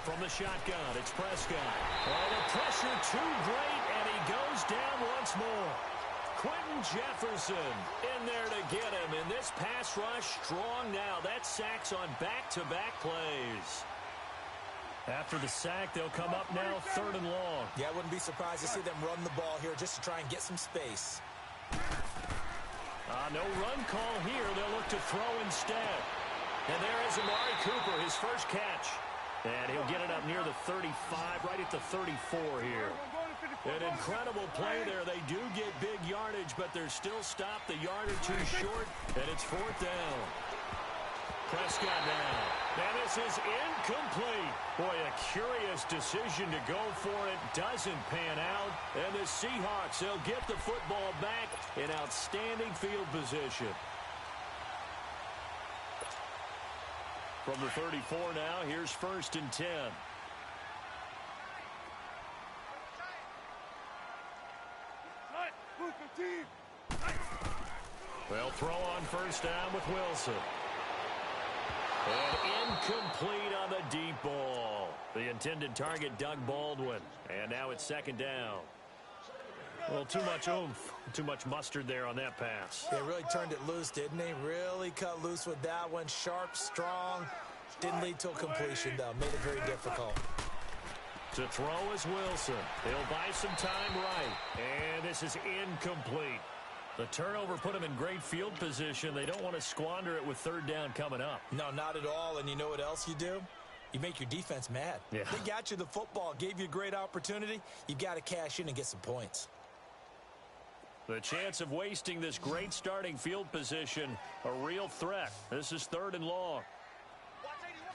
From the shotgun, it's Prescott. Oh, the pressure too great, and he goes down once more. Quentin Jefferson in there to get him, and this pass rush strong now. That's sacks on back-to-back plays. After the sack, they'll come up now 3rd and long. Yeah, I wouldn't be surprised to see them run the ball here just to try and get some space. No run call here. They'll look to throw instead. And there is Amari Cooper, his first catch. And he'll get it up near the 35, right at the 34 here. An incredible play there. They do get big yardage, but they're still stopped a yard or two short, and it's 4th down. Prescott now. And this is incomplete. Boy, a curious decision to go for it. Doesn't pan out. And the Seahawks, they'll get the football back in outstanding field position. From the 34 now, here's 1st and 10. They'll throw on 1st down with Wilson. And incomplete on the deep ball. The intended target, Doug Baldwin. And now it's 2nd down. Well, too much oomph, too much mustard there on that pass. They really turned it loose, didn't they? Really cut loose with that one. Sharp, strong. Didn't lead to a completion, though. Made it very difficult. To throw is Wilson. He'll buy some time right. And this is incomplete. The turnover put him in great field position. They don't want to squander it with 3rd down coming up. No, not at all. And you know what else you do? You make your defense mad. Yeah. They got you the football, gave you a great opportunity. You got to cash in and get some points. The chance of wasting this great starting field position, a real threat. This is 3rd and long.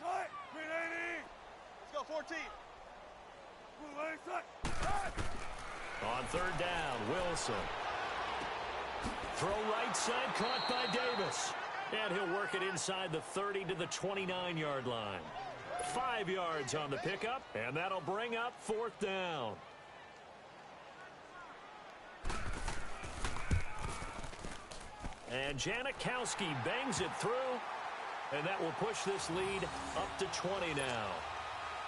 Let's go, 14. On 3rd down, Wilson. Throw right side, caught by Davis. And he'll work it inside the 30 to the 29-yard line. 5 yards on the pickup, and that'll bring up 4th down. And Janikowski bangs it through, and that will push this lead up to 20 now.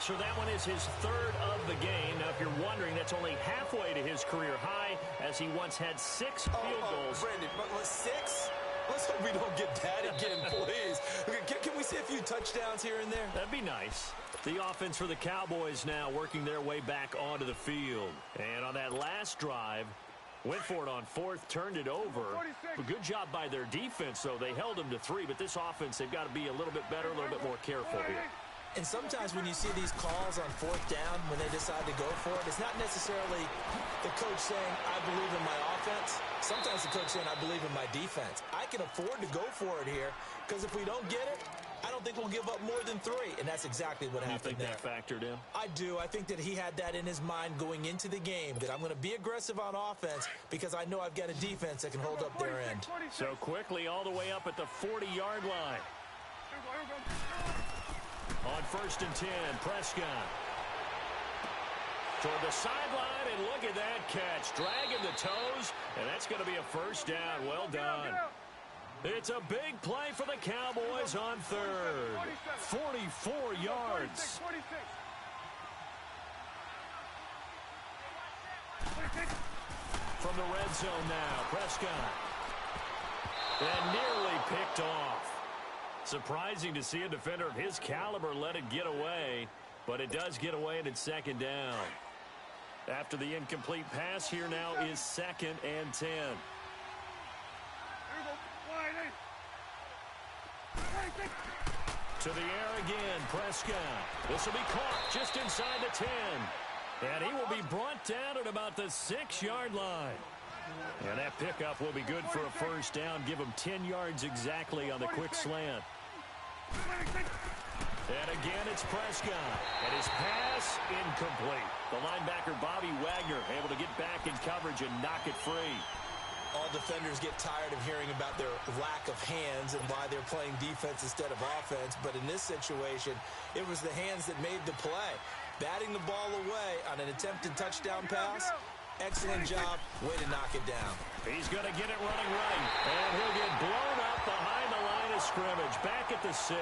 So that one is his 3rd of the game. Now, if you're wondering, that's only halfway to his career high, as he once had 6 field goals. Brandon, but 6? Let's hope we don't get that again, please. Can we see a few touchdowns here and there? That'd be nice. The offense for the Cowboys now working their way back onto the field. And on that last drive, went for it on 4th, turned it over. A good job by their defense, though. They held them to 3, but this offense, they've got to be a little bit better, a little bit more careful here. And sometimes when you see these calls on 4th down, when they decide to go for it, it's not necessarily the coach saying, I believe in my offense. Sometimes the coach saying, I believe in my defense. I can afford to go for it here, because if we don't get it, I don't think we'll give up more than 3. And that's exactly what happened there. You think that factored in? I do. I think that he had that in his mind going into the game, that I'm going to be aggressive on offense because I know I've got a defense that can hold up their end. So quickly all the way up at the 40-yard line. On 1st and 10, Prescott. Toward the sideline, and look at that catch. Dragging the toes, and that's going to be a 1st down. Well done. It's a big play for the Cowboys on 3rd. 44 yards. From the red zone now, Prescott. And nearly picked off. Surprising to see a defender of his caliber let it get away, but it does get away, and it's 2nd down. After the incomplete pass, here now is 2nd and 10. To the air again, Prescott. This will be caught just inside the 10. And he will be brought down at about the 6-yard line. And that pickup will be good for a 1st down. Give him 10 yards exactly on the quick slant. And again, it's Prescott. And his pass incomplete. The linebacker, Bobby Wagner, able to get back in coverage and knock it free. All defenders get tired of hearing about their lack of hands and why they're playing defense instead of offense. But in this situation, it was the hands that made the play. Batting the ball away on an attempted touchdown pass. Excellent job. Way to knock it down. He's going to get it running right. And he'll get blown up behind the line of scrimmage. Back at the 6.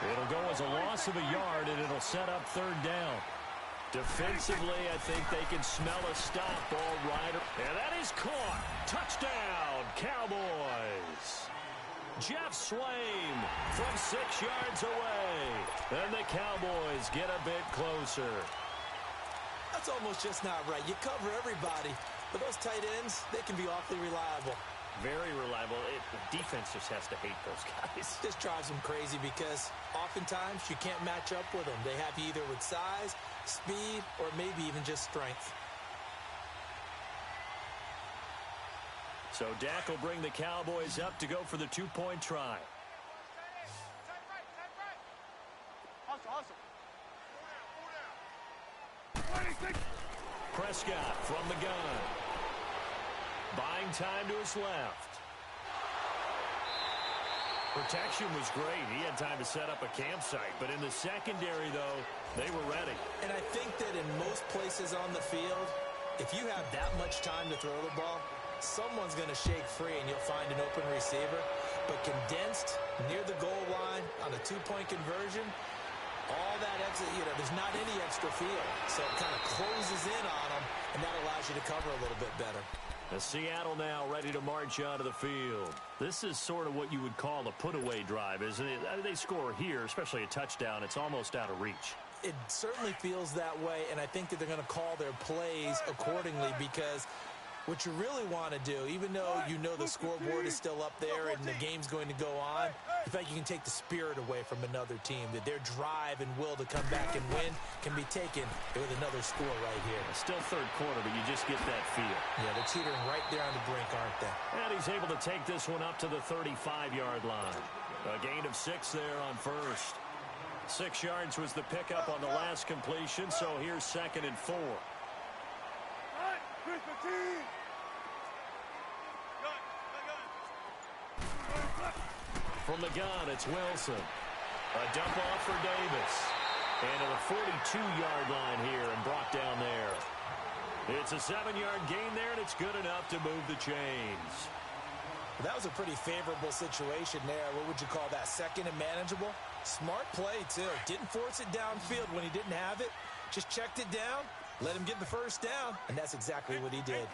It'll go as a loss of a yard, and it'll set up third down. Defensively, I think they can smell a stop. Ball right. And that is caught. Touchdown, Cowboys. Jeff Swaim from 6 yards away. And the Cowboys get a bit closer. That's almost just not right. You cover everybody, but those tight ends, they can be awfully reliable. Very reliable. The defense just has to hate those guys. This drives them crazy because oftentimes you can't match up with them. They have you either with size, speed, or maybe even just strength. So Dak will bring the Cowboys up to go for the 2-point try. Prescott from the gun. Buying time to his left. Protection was great. He had time to set up a campsite. But in the secondary, though, they were ready. And I think that in most places on the field, if you have that much time to throw the ball, someone's going to shake free and you'll find an open receiver. But condensed near the goal line on a 2-point conversion, all that exit, there's not any extra field. So it kind of closes in on them, and that allows you to cover a little bit better. Seattle now ready to march onto the field. This is sort of what you would call a put-away drive, isn't it? They score here, especially a touchdown. It's almost out of reach. It certainly feels that way, and I think that they're going to call their plays accordingly because what you really want to do, even though you know the scoreboard is still up there and the game's going to go on, in fact, you can take the spirit away from another team, that their drive and will to come back and win can be taken with another score right here. Still third quarter, but you just get that feel. Yeah, they're teetering right there on the brink, aren't they? And he's able to take this one up to the 35-yard line. A gain of 6 there on first. 6 yards was the pickup on the last completion, so here's 2nd and 4. From the gun, it's Wilson. A dump off for Davis. And to the 42-yard line here and brought down there. It's a 7-yard gain there, and it's good enough to move the chains. That was a pretty favorable situation there. What would you call that? Second and manageable? Smart play, too. Didn't force it downfield when he didn't have it. Just checked it down, let him get the first down, and that's exactly what he did.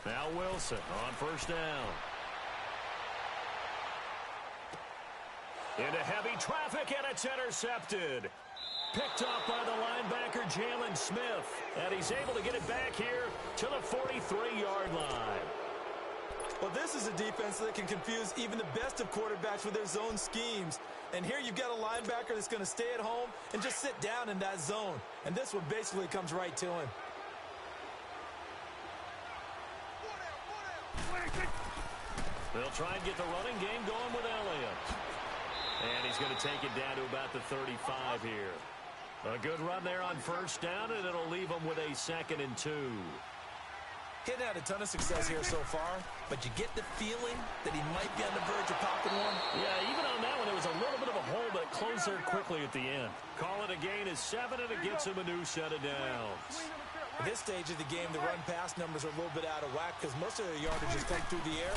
Now Wilson on first down. Into heavy traffic, and it's intercepted. Picked off by the linebacker, Jalen Smith. And he's able to get it back here to the 43-yard line. Well, this is a defense that can confuse even the best of quarterbacks with their zone schemes. And here you've got a linebacker that's going to stay at home and just sit down in that zone. And this one basically comes right to him. They'll try and get the running game going with Elliott. And he's going to take it down to about the 35 here. A good run there on first down, and it'll leave him with a 2nd and 2. He hadn't had a ton of success here so far, but you get the feeling that he might be on the verge of popping one. Yeah, even on that one, there was a little bit of a hole, but it closed there quickly at the end. Call it a gain is 7, and it gets him a new set of downs. At this stage of the game, the run-pass numbers are a little bit out of whack because most of their yardage has come through the air.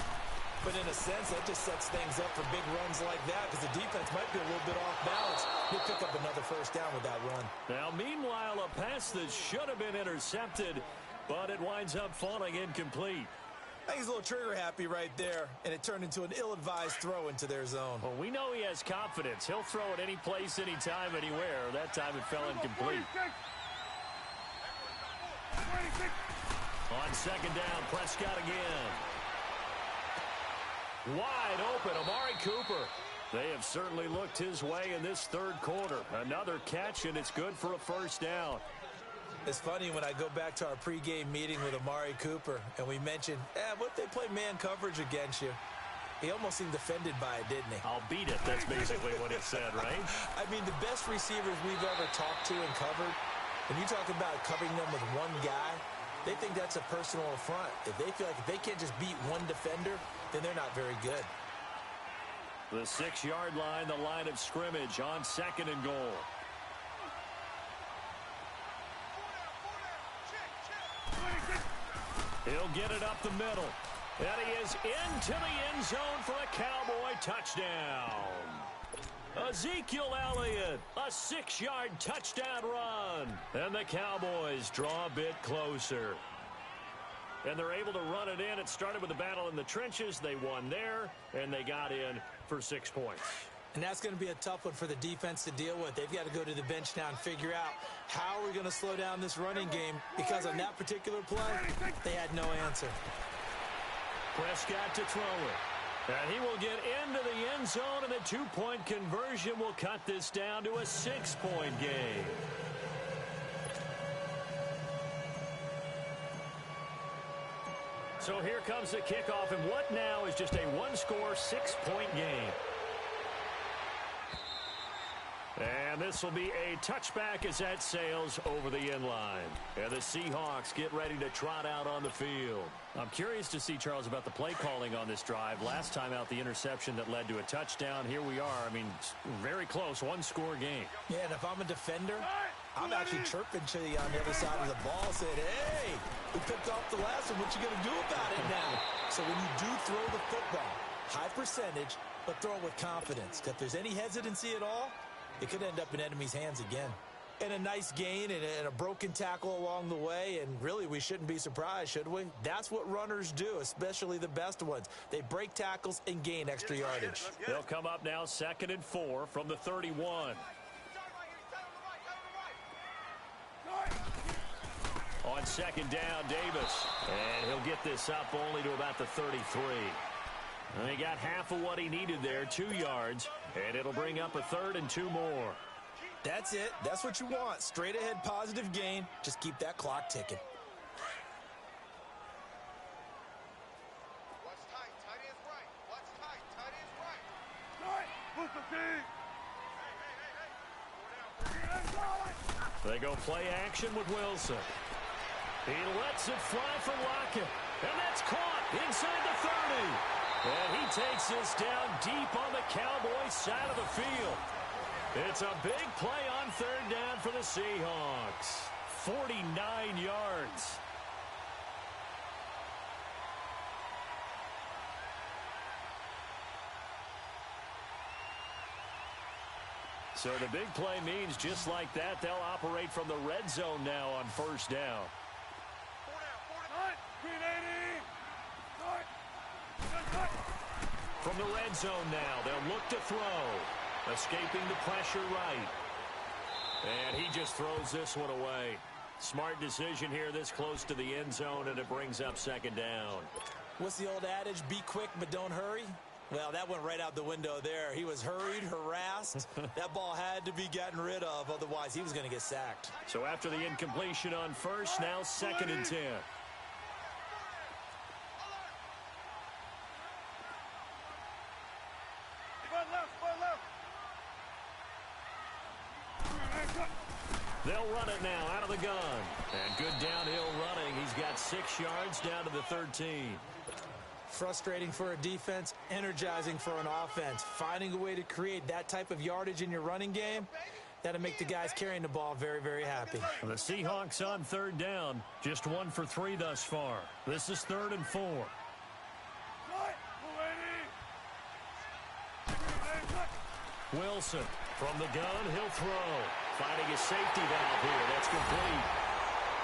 But in a sense, that just sets things up for big runs like that because the defense might be a little bit off balance. He'll pick up another first down with that run. Now, meanwhile, a pass that should have been intercepted, but it winds up falling incomplete. I think he's a little trigger-happy right there, and it turned into an ill-advised throw into their zone. Well, we know he has confidence. He'll throw it any place, anytime, anywhere. That time it fell incomplete. On second down, Prescott again. Wide open, Amari Cooper. They have certainly looked his way in this third quarter. Another catch, and it's good for a first down. It's funny when I go back to our pregame meeting with Amari Cooper, and we mentioned, what if they play man coverage against you? He almost seemed offended by it, didn't he? I'll beat it. That's basically what it said, right? I mean, the best receivers we've ever talked to and covered, when you talk about covering them with one guy, they think that's a personal affront. If they feel like if they can't just beat one defender, then they're not very good. The 6-yard line, the line of scrimmage on 2nd and goal. He'll get it up the middle. And he is into the end zone for a Cowboy touchdown. Ezekiel Elliott, a 6-yard touchdown run. And the Cowboys draw a bit closer. And they're able to run it in. It started with a battle in the trenches. They won there, and they got in for 6 points. And that's going to be a tough one for the defense to deal with. They've got to go to the bench now and figure out how we're going to slow down this running game, because on that particular play, they had no answer. Prescott to throw it. And he will get into the end zone, and the 2-point conversion will cut this down to a 6-point game. So here comes the kickoff, and what now is just a one-score, 6-point game. And this will be a touchback as that sails over the end line. And the Seahawks get ready to trot out on the field. I'm curious to see, Charles, about the play calling on this drive. Last time out, the interception that led to a touchdown. Here we are. I mean, very close, one-score game. Yeah, and if I'm a defender, I'm actually chirping to you on the other side of the ball, saying, hey, we picked off the last one. What you going to do about it now? So when you do throw the football, high percentage, but throw it with confidence. If there's any hesitancy at all, it could end up in enemy's hands again. And a nice gain and a broken tackle along the way, and really we shouldn't be surprised, should we? That's what runners do, especially the best ones. They break tackles and gain extra yardage. They'll come up now 2nd and 4 from the 31. On 2nd down, Davis. And he'll get this up only to about the 33. And he got half of what he needed there, 2 yards, and it'll bring up a 3rd and 2 more. That's it. That's what you want. Straight ahead positive gain. Just keep that clock ticking. Watch tight. Tight ends right. Watch tight. Tight ends right. Tight. Push the team. Hey. They go play action with Wilson. He lets it fly for Lockett. And that's caught inside the 30. And he takes this down deep on the Cowboys side of the field. It's a big play on 3rd down for the Seahawks. 49 yards. So the big play means just like that, they'll operate from the red zone now on 1st down. 4 down. 380. From the red zone now, they'll look to throw. Escaping the pressure right. And he just throws this one away. Smart decision here this close to the end zone, and it brings up 2nd down. What's the old adage? Be quick, but don't hurry. Well, that went right out the window there. He was hurried, harassed. That ball had to be gotten rid of, otherwise he was going to get sacked. So after the incompletion on 1st, now 2nd and 10. They'll run it now out of the gun. And good downhill running. He's got 6 yards down to the 13. Frustrating for a defense, energizing for an offense. Finding a way to create that type of yardage in your running game, that'll make the guys carrying the ball very, very happy. The Seahawks on 3rd down, just 1 for 3 thus far. This is 3rd and 4. Wilson from the gun, he'll throw. Finding a safety valve here, that's complete.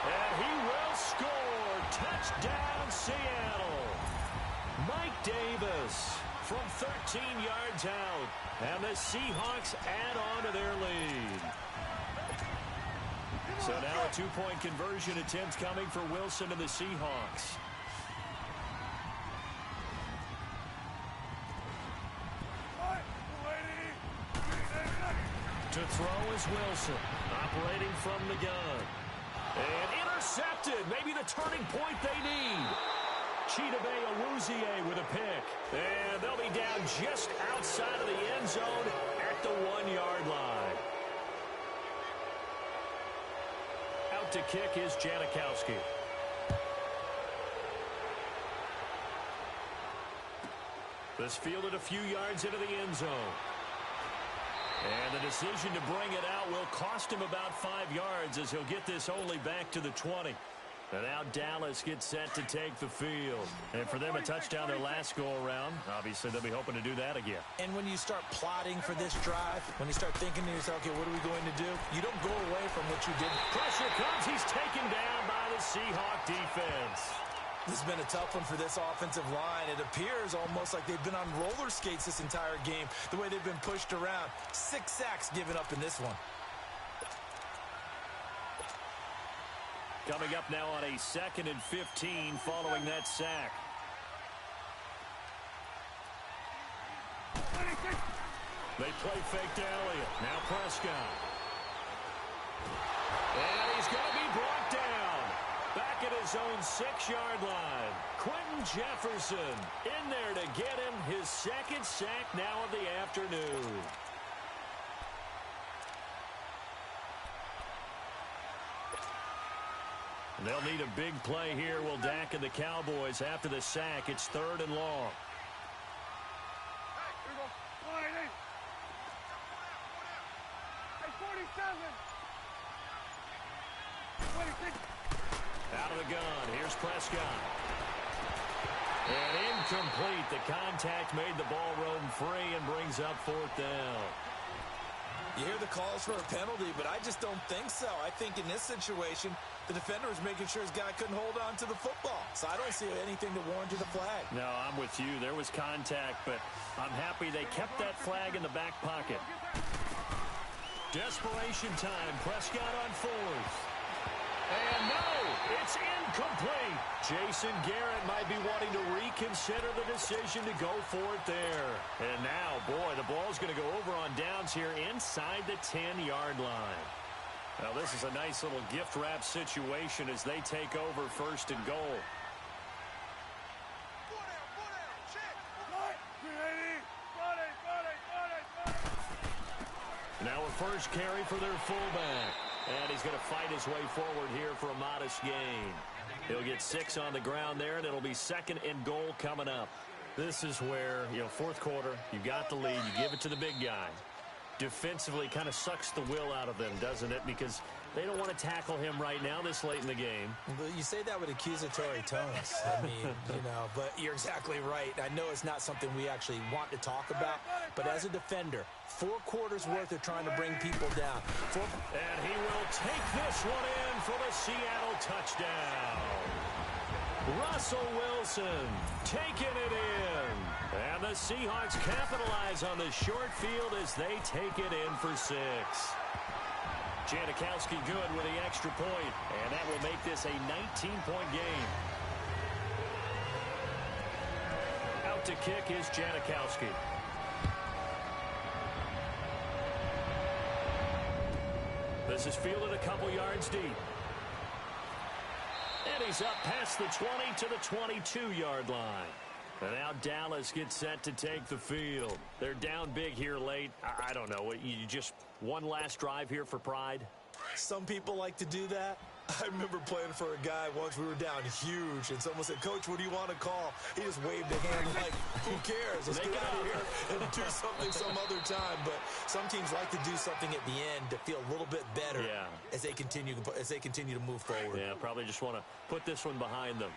And he will score. Touchdown, Seattle. Mike Davis from 13 yards out. And the Seahawks add on to their lead. So now a 2-point conversion attempt coming for Wilson and the Seahawks. To throw is Wilson, operating from the gun. And intercepted, maybe the turning point they need. Chidobe Awuzie with a pick. And they'll be down just outside of the end zone at the 1-yard line. Out to kick is Janikowski. This fielded a few yards into the end zone. And the decision to bring it out will cost him about 5 yards as he'll get this only back to the 20. And now Dallas gets set to take the field. And for them, a touchdown their last go-around. Obviously, they'll be hoping to do that again. And when you start plotting for this drive, when you start thinking to yourself, okay, what are we going to do? You don't go away from what you did. Pressure comes. He's taken down by the Seahawk defense. This has been a tough one for this offensive line. It appears almost like they've been on roller skates this entire game, the way they've been pushed around. 6 sacks given up in this one. Coming up now on a 2nd and 15 following that sack. They play fake to Elliott. Now Prescott. And he's going to be brought down. Back at his own 6-yard line. Quentin Jefferson in there to get him his 2nd sack now of the afternoon. They'll need a big play here, will Dak and the Cowboys. After the sack, it's 3rd and long. Hey, here we go. 180. Hey, 47. 26. Out of the gun. Here's Prescott. And incomplete. The contact made the ball roam free and brings up 4th down. You hear the calls for a penalty, but I just don't think so. I think in this situation, the defender was making sure his guy couldn't hold on to the football. So I don't see anything to warrant the flag. No, I'm with you. There was contact, but I'm happy they kept that flag in the back pocket. Desperation time. Prescott on 4th. And no, it's incomplete. Jason Garrett might be wanting to reconsider the decision to go for it there. And now, boy, the ball's going to go over on downs here inside the 10-yard line. Now, this is a nice little gift wrap situation as they take over 1st and goal. Now a first carry for their fullback. And he's going to fight his way forward here for a modest gain. He'll get 6 on the ground there, and it'll be 2nd and goal coming up. This is where, 4th quarter, you got the lead, you give it to the big guy. Defensively kind of sucks the will out of them, doesn't it? Because they don't want to tackle him right now this late in the game. Well, you say that with accusatory tones. I mean, but you're exactly right. I know it's not something we actually want to talk about, but as a defender, 4 quarters worth of trying to bring people down. And he will take this one in for the Seattle touchdown. Russell Wilson taking it in. And the Seahawks capitalize on the short field as they take it in for 6. Janikowski good with the extra point, and that will make this a 19-point game. Out to kick is Janikowski. This is fielded a couple yards deep. And he's up past the 20 to the 22-yard line. And now Dallas gets set to take the field. They're down big here late. I don't know. You just one last drive here for pride? Some people like to do that. I remember playing for a guy once. We were down huge, and someone said, "Coach, what do you want to call?" He just waved a hand like, who cares? Let's get out of here and do something some other time. But some teams like to do something at the end to feel a little bit better as they continue to move forward. Yeah, probably just want to put this one behind them.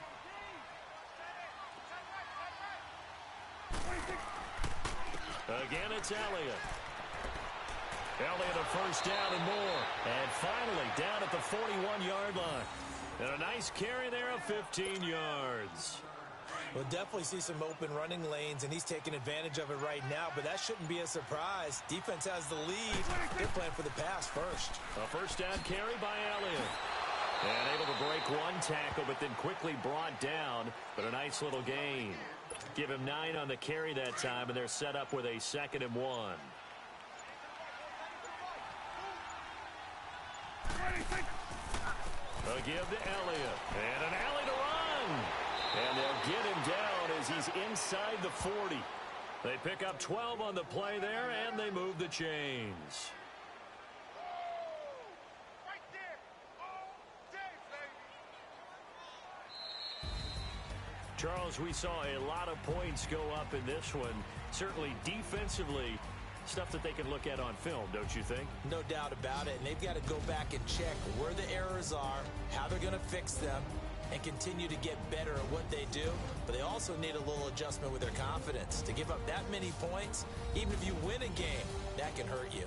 Again, it's Elliott. Elliott a first down and more. And finally down at the 41-yard line. And a nice carry there of 15 yards. We'll definitely see some open running lanes, and he's taking advantage of it right now, but that shouldn't be a surprise. Defense has the lead. They're playing for the pass first. A first down carry by Elliott. And able to break one tackle, but then quickly brought down. But a nice little gain. Give him 9 on the carry that time, and they're set up with a 2nd and 1. A give to Elliott. And an alley to run. And they'll get him down as he's inside the 40. They pick up 12 on the play there, and they move the chains. Right there. All day, baby. Charles, we saw a lot of points go up in this one. Certainly defensively, stuff that they can look at on film, don't you think? No doubt about it. And they've got to go back and check where the errors are, how they're going to fix them. and continue to get better at what they do, but they also need a little adjustment with their confidence. To give up that many points, even if you win a game, that can hurt you.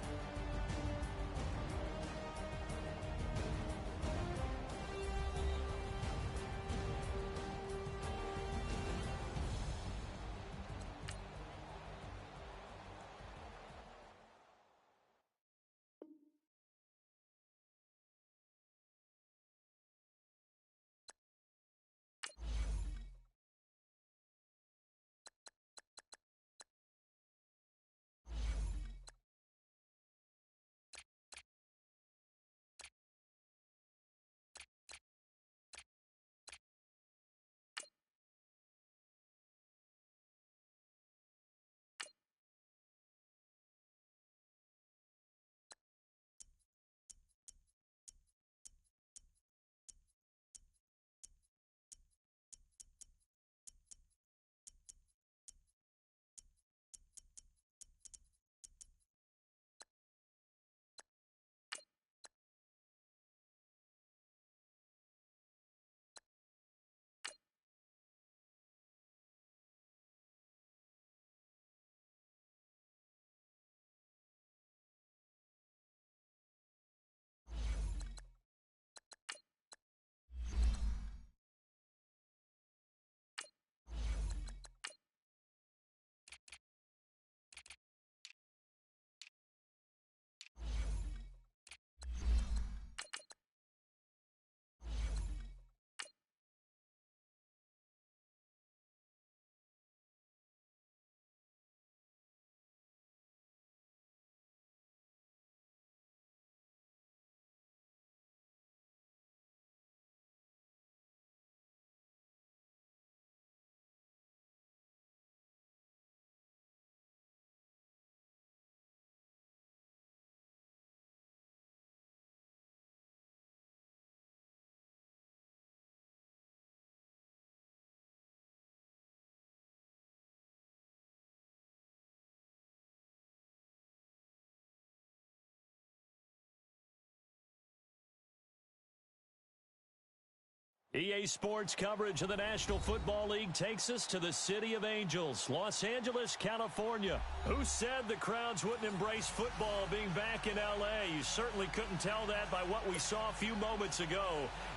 EA Sports coverage of the National Football League takes us to the City of Angels, Los Angeles, California. Who said the crowds wouldn't embrace football being back in L.A.? You certainly couldn't tell that by what we saw a few moments ago.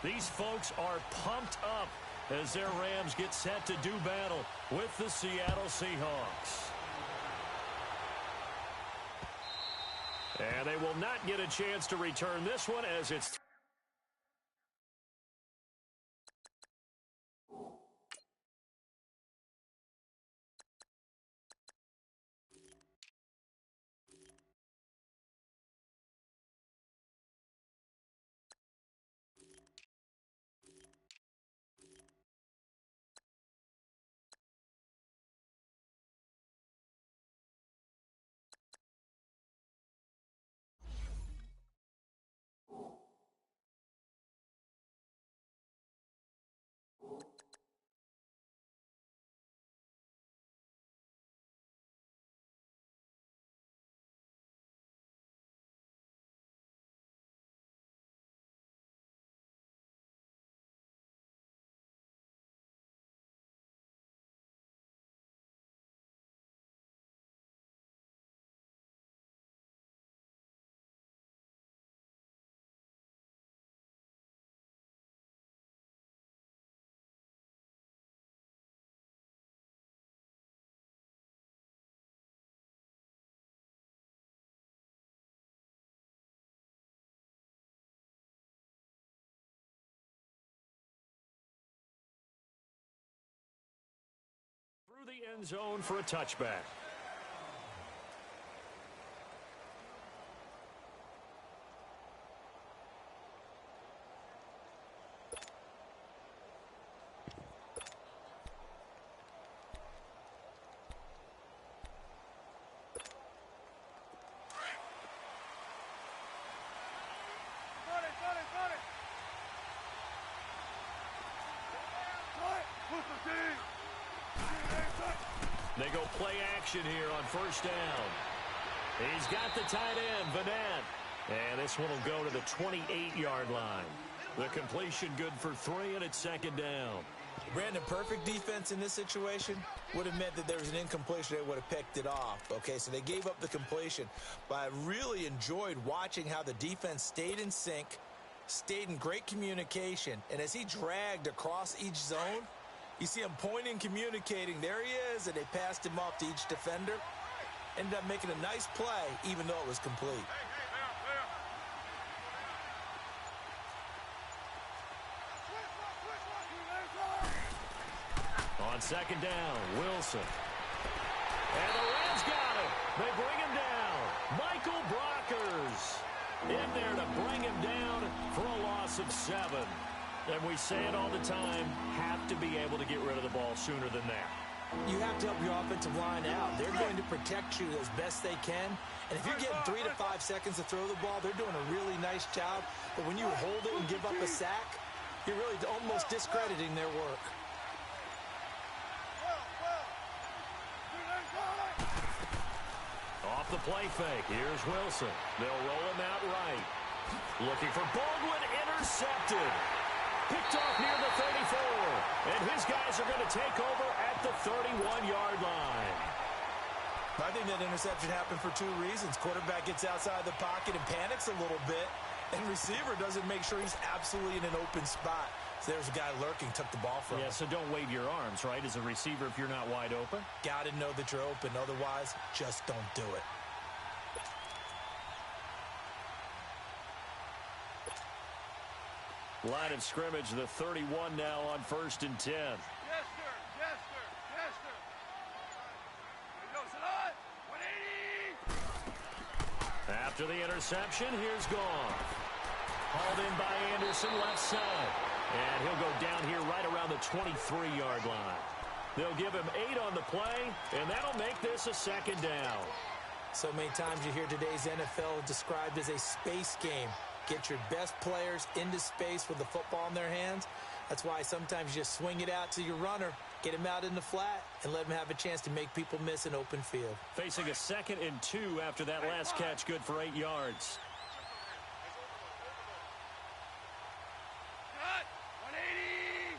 These folks are pumped up as their Rams get set to do battle with the Seattle Seahawks. And they will not get a chance to return this one as it's through the end zone for a touchback. They go play action here on first down. He's got the tight end, Vanette. And this one will go to the 28-yard line. The completion good for 3, and it's second down. Brandon, perfect defense in this situation would have meant that there was an incompletion. They would have picked it off. Okay, so they gave up the completion. But I really enjoyed watching how the defense stayed in sync, stayed in great communication. And as he dragged across each zone, you see him pointing, communicating. There he is, and they passed him off to each defender. Ended up making a nice play, even though it was complete. On second down, Wilson. And the Rams got him. They bring him down. Michael Brockers in there to bring him down for a loss of 7. And we say it all the time, have to be able to get rid of the ball sooner than that. You have to help your offensive line out. They're going to protect you as best they can. And if you're getting 3 to 5 seconds to throw the ball, they're doing a really nice job. But when you hold it and give up a sack, you're really almost discrediting their work. Off the play fake, here's Wilson. They'll roll him out right. Looking for Baldwin, intercepted. Picked off near the 34. And his guys are going to take over at the 31-yard line. I think that interception happened for 2 reasons. Quarterback gets outside the pocket and panics a little bit. And receiver doesn't make sure he's absolutely in an open spot. So there's a guy lurking, took the ball from him. Yeah, so don't wave your arms, right, as a receiver if you're not wide open. Got to know that you're open. Otherwise, just don't do it. Line of scrimmage, the 31 now on 1st and 10. Yes, sir. Yes, sir. Yes, sir. Here goes it on. 180. After the interception, here's Goff. Hauled in by Anderson, left side. And he'll go down here right around the 23-yard line. They'll give him 8 on the play, and that'll make this a second down. So many times you hear today's NFL described as a space game. Get your best players into space with the football in their hands. That's why sometimes you just swing it out to your runner, get him out in the flat, and let him have a chance to make people miss an open field. Facing a 2nd and 2 after that last catch, good for 8 yards. Cut. 180.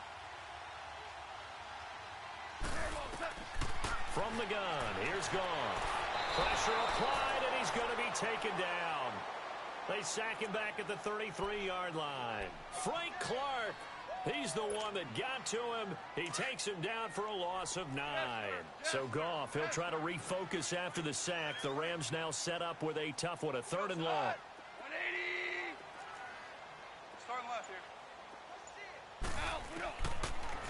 From the gun, here's Goff. Pressure applied, and he's going to be taken down. They sack him back at the 33-yard line. Frank Clark, he's the one that got to him. He takes him down for a loss of 9. So Goff, he'll try to refocus after the sack. The Rams now set up with a tough one, a 3rd and long. 180. Starting left here.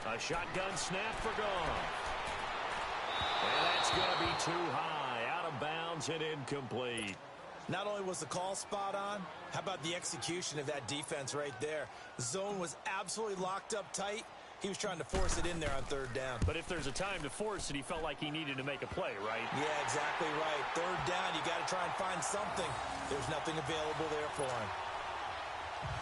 Out. A shotgun snap for Goff. And that's going to be too high, out of bounds and incomplete. Not only was the call spot on, how about the execution of that defense right there? The zone was absolutely locked up tight. He was trying to force it in there on 3rd down. But if there's a time to force it, he felt like he needed to make a play, right? Yeah, exactly right. 3rd down, you got to try and find something. There's nothing available there for him.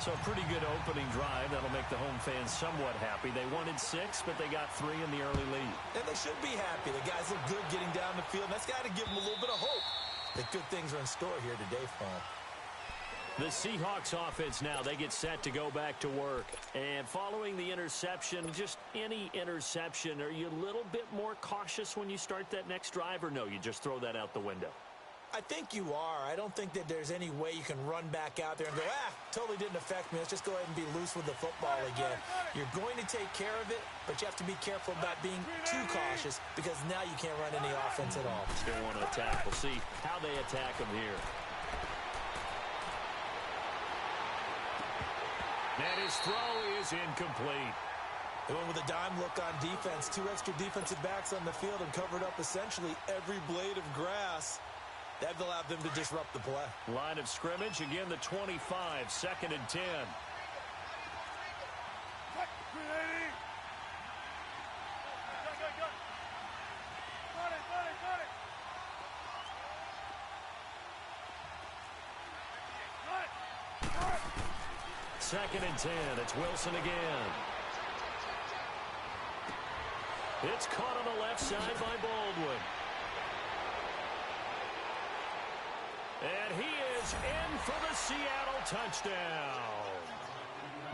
So a pretty good opening drive. That'll make the home fans somewhat happy. They wanted 6, but they got 3 in the early lead. And they should be happy. The guys look good getting down the field. That's got to give them a little bit of hope that good things are in store here today for them. The Seahawks offense now, they get set to go back to work. And following the interception, just any interception, are you a little bit more cautious when you start that next drive, or no, you just throw that out the window? I think you are. I don't think that there's any way you can run back out there and go, totally didn't affect me. Let's just go ahead and be loose with the football again. You're going to take care of it, but you have to be careful about being too cautious because now you can't run any offense at all. Still want to attack. We'll see how they attack them here. And his throw is incomplete. They went with a dime look on defense. 2 extra defensive backs on the field and covered up essentially every blade of grass. That allowed them to disrupt the play. Line of scrimmage, again the 25, 2nd and 10. Second and 10, it's Wilson again. It's caught on the left side by Baldwin. And he is in for the Seattle touchdown.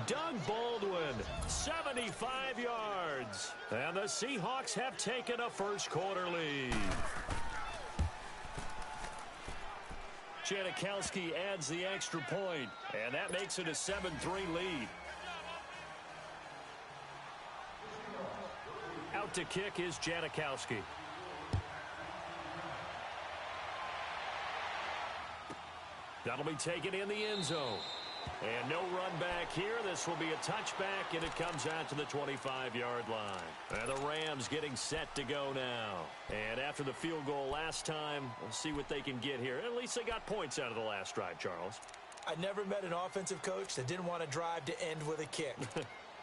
Doug Baldwin, 75 yards. And the Seahawks have taken a first-quarter lead. Janikowski adds the extra point, and that makes it a 7-3 lead. Out to kick is Janikowski. That'll be taken in the end zone. And no run back here. This will be a touchback, and it comes out to the 25-yard line. And the Rams getting set to go now. And after the field goal last time, we'll see what they can get here. At least they got points out of the last drive, Charles. I never met an offensive coach that didn't want to drive to end with a kick.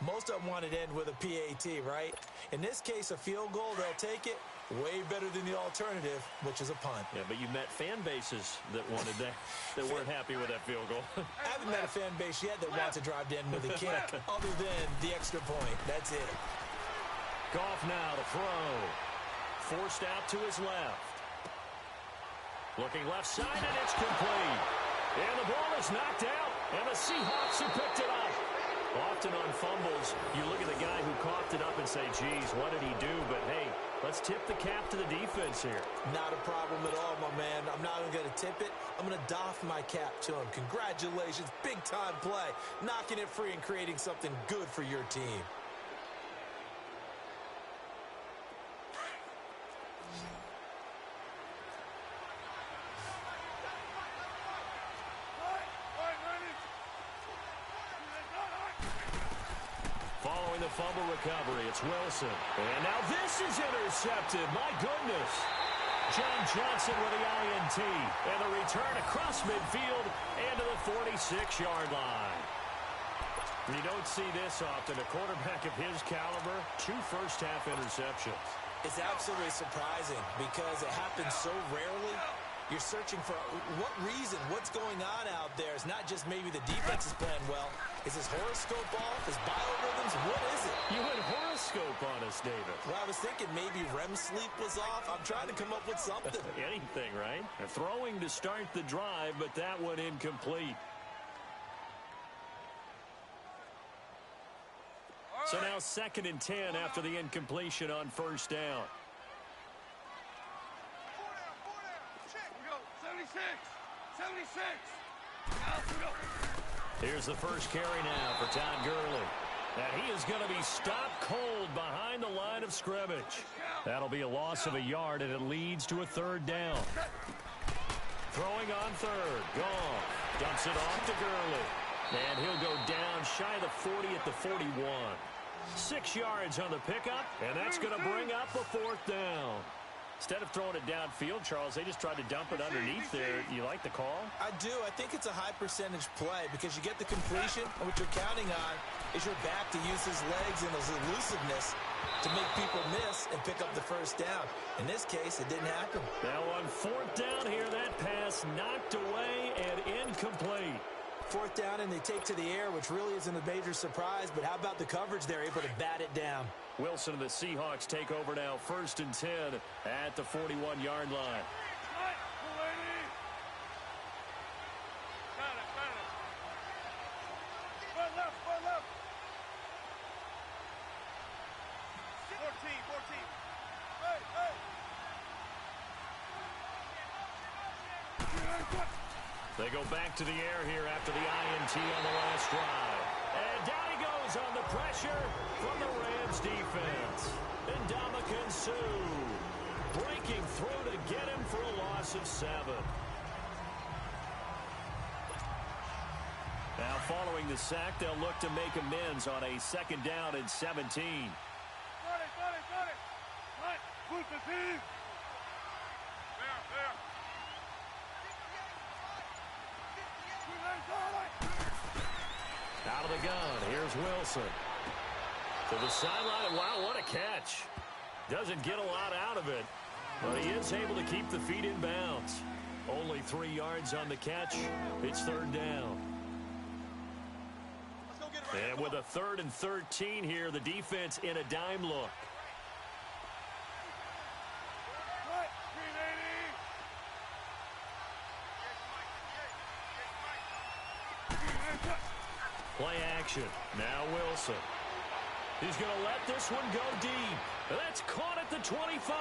Most of them wanted to end with a PAT, right? In this case, a field goal, they'll take it. Way better than the alternative, which is a punt. Yeah, but you met fan bases that wanted that weren't happy with that field goal. I haven't met a fan base yet that wants to drive to end with a kick, other than the extra point. That's it. Goff now to throw. Forced out to his left. Looking left side, and it's complete. And the ball is knocked out, and the Seahawks have picked it up. Often on fumbles, you look at the guy who coughed it up and say, geez, what did he do? But, hey, let's tip the cap to the defense here. Not a problem at all, my man. I'm not even going to tip it. I'm going to doff my cap to him. Congratulations. Big-time play. Knocking it free and creating something good for your team. Following the fumble recovery, it's Wilson. And now this is intercepted. My goodness. John Johnson with the INT. And the return across midfield and to the 46-yard line. You don't see this often. A quarterback of his caliber, 2 first-half interceptions. It's absolutely surprising because it happens so rarely. You're searching for what reason, what's going on out there. It's not just maybe the defense is playing well. Is his horoscope off? His biorhythms? What is it? You went horoscope on us, David. Well, I was thinking maybe REM sleep was off. I'm trying to come up with something. Anything, right? They're throwing to start the drive, but that one incomplete. So now 2nd and 10 after the incompletion on first down. 76. Here's the first carry now for Todd Gurley. And he is going to be stopped cold behind the line of scrimmage. That'll be a loss of a yard, and it leads to a 3rd down. Throwing on 3rd. Goff dumps it off to Gurley. And he'll go down shy of the 40 at the 41. 6 yards on the pickup, and that's going to bring up a 4th down. Instead of throwing it downfield, Charles, they just tried to dump it underneath there. You like the call? I do. I think it's a high percentage play because you get the completion, and what you're counting on is your back to use his legs and his elusiveness to make people miss and pick up the first down. In this case, it didn't happen. Now on 4th down here, that pass knocked away and incomplete. 4th down, and they take to the air, which really isn't a major surprise, but how about the coverage? They're able to bat it down. Wilson and the Seahawks take over now 1st and 10 at the 41-yard line. They go back to the air here after the INT on the last drive. And down he goes on the pressure from the Rams defense. And Ndamukong Suh breaking through to get him for a loss of 7. Now following the sack, they'll look to make amends on a 2nd down and 17. Out of the gun, here's Wilson. To the sideline, wow, what a catch. Doesn't get a lot out of it, but he is able to keep the feet in bounds. Only 3 yards on the catch. It's 3rd down. And with a 3rd and 13 here, the defense in a dime look. Play action. Now Wilson. He's going to let this one go deep. That's caught at the 25.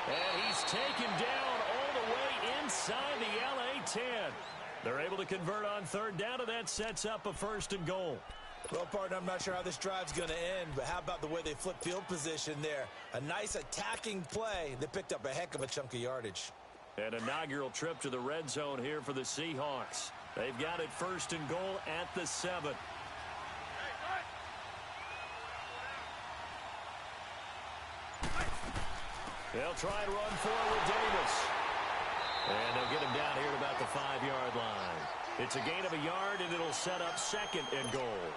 And he's taken down all the way inside the LA 10. They're able to convert on third down, and that sets up a first and goal. Well, partner, I'm not sure how this drive's going to end, but how about the way they flip field position there? A nice attacking play. They picked up a heck of a chunk of yardage. An inaugural trip to the red zone here for the Seahawks. They've got it first and goal at the 7. They'll try and run forward with Davis. And they'll get him down here at about the 5-yard line. It's a gain of a yard, and it'll set up second and goal.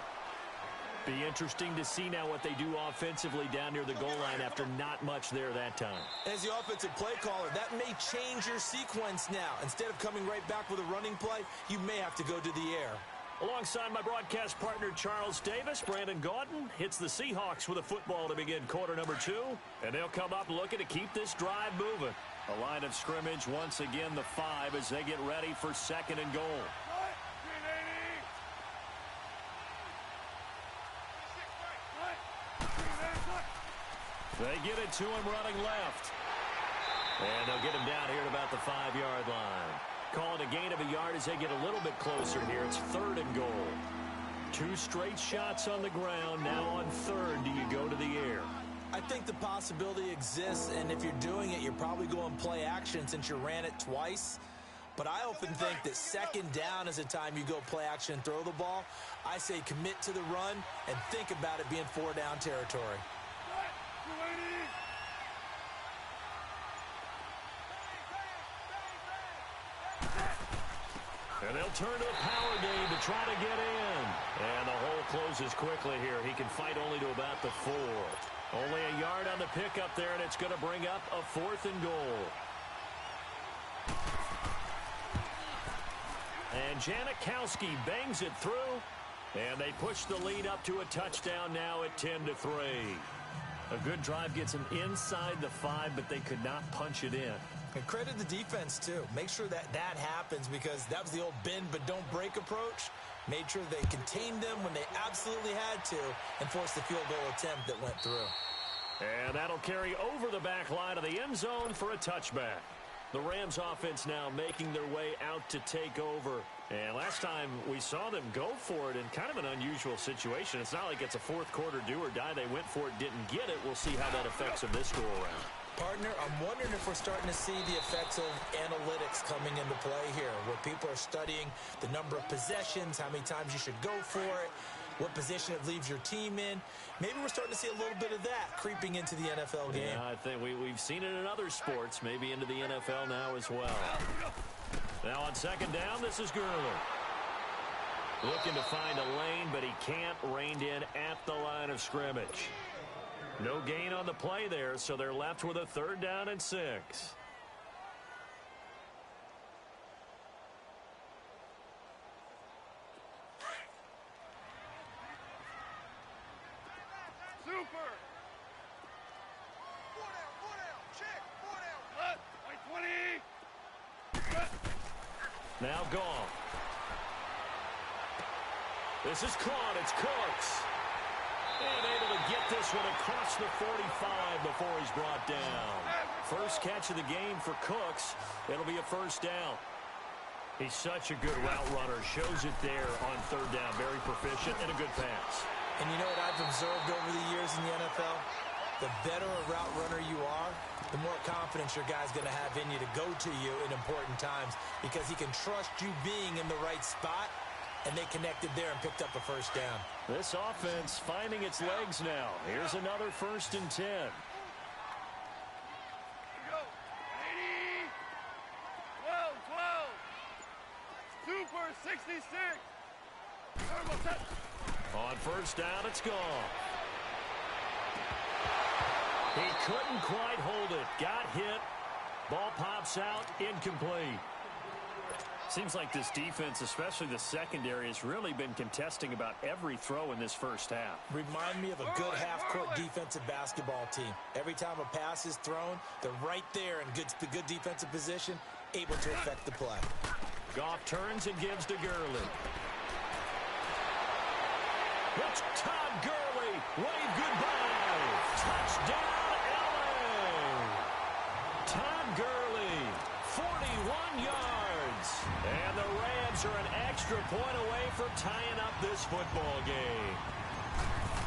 Be interesting to see now what they do offensively down near the goal line after not much there that time. As the offensive play caller, that may change your sequence now. Instead of coming right back with a running play, you may have to go to the air. Alongside my broadcast partner, Charles Davis, Brandon Gaudin hits the Seahawks with a football to begin quarter number 2. And they'll come up looking to keep this drive moving. A line of scrimmage once again, the 5, as they get ready for second and goal. They get it to him running left. And they'll get him down here at about the 5-yard line. Call it a gain of a yard as they get a little bit closer here. It's third and goal. 2 straight shots on the ground. Now on third, do you go to the air? I think the possibility exists, and if you're doing it, you're probably going play action since you ran it twice. But I often think that second down is a time you go play action and throw the ball. I say commit to the run and think about it being 4-down territory. And they'll turn to the power game to try to get in. And the hole closes quickly here. He can fight only to about the 4. Only a yard on the pickup there, and it's going to bring up a 4th and goal. And Janikowski bangs it through. And they push the lead up to a touchdown now at 10-3. A good drive gets them inside the 5, but they could not punch it in. And credit the defense, too. Make sure that happens, because that was the old bend but don't break approach. Made sure they contained them when they absolutely had to and forced the field goal attempt that went through. And that'll carry over the back line of the end zone for a touchback. The Rams offense now making their way out to take over. And last time we saw them go for it in kind of an unusual situation. It's not like it's a fourth quarter do or die. They went for it, didn't get it. We'll see how that affects them this go around. Partner, I'm wondering if we're starting to see the effects of analytics coming into play here, where people are studying the number of possessions, how many times you should go for it, what position it leaves your team in. Maybe we're starting to see a little bit of that creeping into the NFL game. Yeah, I think we've seen it in other sports, maybe into the NFL now as well. Now on second down, this is Gurley. Looking to find a lane, but he can't. Reined in at the line of scrimmage. No gain on the play there, so they're left with a 3rd down and 6. Super! 4 down, check, 4 down. Cut, 20. Now Goff. This is caught. It's Cooks. And able to get this one across the 45 before he's brought down. First catch of the game for Cooks. It'll be a 1st down. He's such a good route runner. Shows it there on 3rd down. Very proficient and a good pass. And you know what I've observed over the years in the NFL? The better a route runner you are, the more confidence your guy's going to have in you to go to you in important times, because he can trust you being in the right spot. And they connected there and picked up a 1st down. This offense finding its legs now. Here's another 1st and 10. Go. 80. 12. Super 66. Turbo set. On 1st down, it's gone. He couldn't quite hold it. Got hit. Ball pops out. Incomplete. Seems like this defense, especially the secondary, has really been contesting about every throw in this first half. Remind me of a good half-court defensive basketball team. Every time a pass is thrown, they're right there in the good defensive position, able to affect the play. Goff turns and gives to Gurley. It's Todd Gurley. Wave goodbye. Touchdown, LA. Todd Gurley, 41 yards. And the Rams are an extra point away from tying up this football game.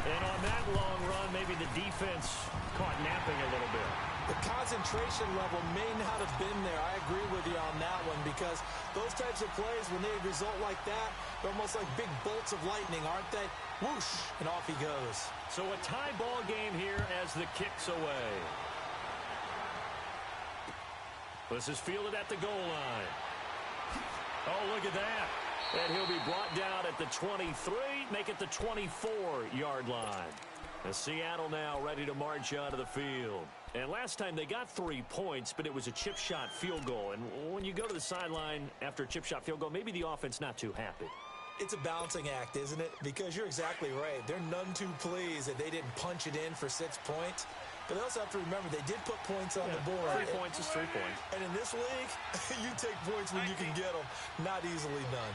And on that long run, maybe the defense caught napping a little bit. The concentration level may not have been there. I agree with you on that one because those types of plays, when they result like that, they're almost like big bolts of lightning, aren't they? Whoosh, and off he goes. So a tie ball game here as the kick's away. This is fielded at the goal line. Oh, look at that. And he'll be brought down at the 23, make it the 24-yard line. And Seattle now ready to march onto the field. And last time they got 3 points, but it was a chip shot field goal. And when you go to the sideline after a chip shot field goal, maybe the offense not too happy. It's a balancing act, isn't it? Because you're exactly right. They're none too pleased that they didn't punch it in for 6 points. But they also have to remember they did put points on the board. 3 points is 3 points. And in this league, you take points when you can get them. Not easily done.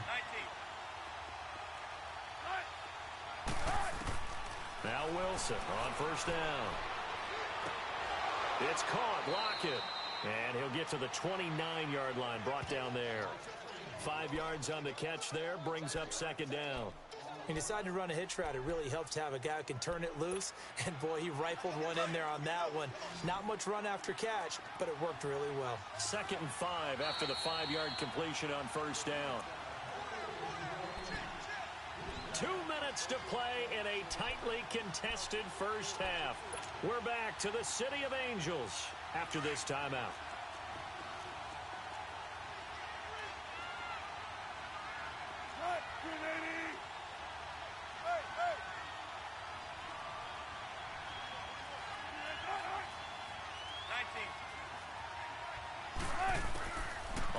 19. Now Wilson on first down. It's caught. Lockett. And he'll get to the 29-yard line. Brought down there. 5 yards on the catch there. Brings up second down. He decided to run a hitch route. It really helps to have a guy who can turn it loose. And, boy, he rifled one in there on that one. Not much run after catch, but it worked really well. 2nd and 5 after the 5-yard completion on first down. 2 minutes to play in a tightly contested first half. We're back to the City of Angels after this timeout.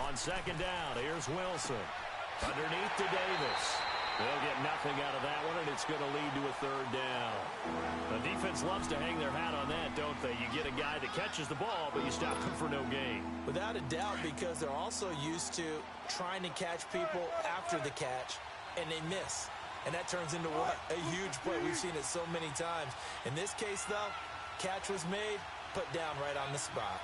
On second down, here's Wilson. Underneath to Davis. They'll get nothing out of that one, and it's going to lead to a third down. The defense loves to hang their hat on that, don't they? You get a guy that catches the ball, but you stop him for no gain. Without a doubt, because they're also used to trying to catch people after the catch, and they miss. And that turns into what? A huge play. We've seen it so many times. In this case, though, catch was made, put down right on the spot.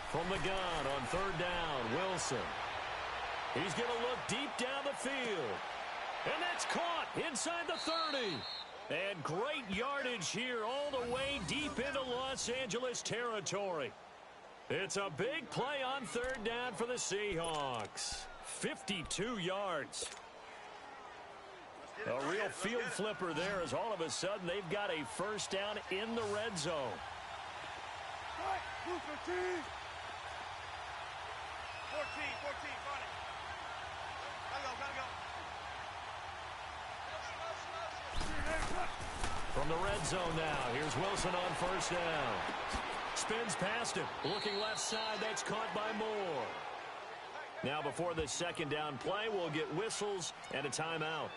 From the gun on third down, Wilson. He's going to look deep down the field. And that's caught inside the 30. And great yardage here all the way deep into Los Angeles territory. It's a big play on third down for the Seahawks. 52 yards. A real field flipper there as all of a sudden they've got a first down in the red zone. 14, run it. Gotta go. From the red zone now, here's Wilson on first down. Spins past him. Looking left side, that's caught by Moore. Now before this second down play, we'll get whistles and a timeout,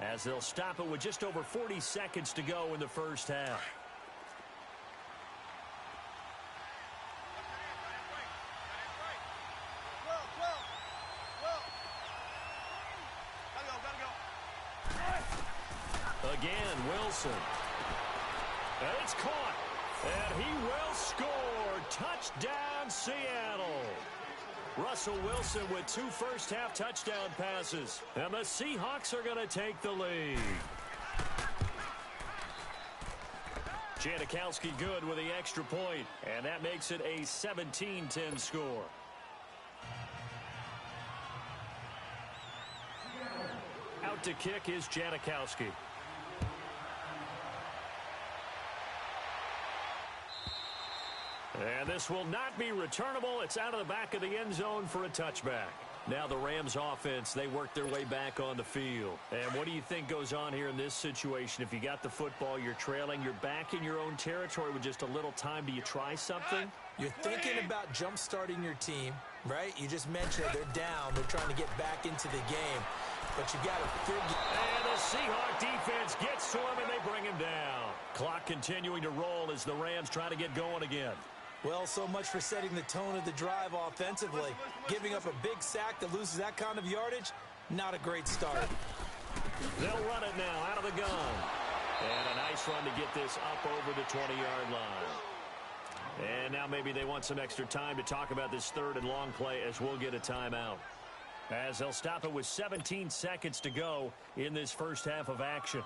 as they'll stop it with just over 40 seconds to go in the first half. Again, Wilson. And it's caught. And he will score. Touchdown, Seattle. Russell Wilson with 2 first-half touchdown passes. And the Seahawks are going to take the lead. Janikowski good with the extra point. And that makes it a 17-10 score. Out to kick is Janikowski. And this will not be returnable. It's out of the back of the end zone for a touchback. Now the Rams offense, they work their way back on the field. And what do you think goes on here in this situation? If you got the football, you're trailing, you're back in your own territory with just a little time. Do you try something? You're thinking about jump-starting your team, right? You just mentioned they're down. They're trying to get back into the game. But you got to figure. And the Seahawk defense gets to him, and they bring him down. Clock continuing to roll as the Rams try to get going again. Well, so much for setting the tone of the drive offensively. Giving up a big sack that loses that kind of yardage, not a great start. They'll run it now out of the gun. And a nice run to get this up over the 20-yard line. And now maybe they want some extra time to talk about this third and long play as we'll get a timeout. As they'll stop it with 17 seconds to go in this first half of action.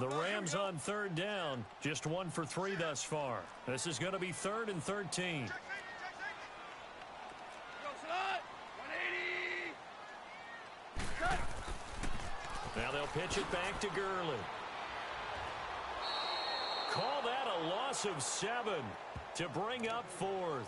The Rams on third down, just 1 for 3 thus far. This is going to be 3rd and 13. Now they'll pitch it back to Gurley. Call that a loss of 7 to bring up 4th.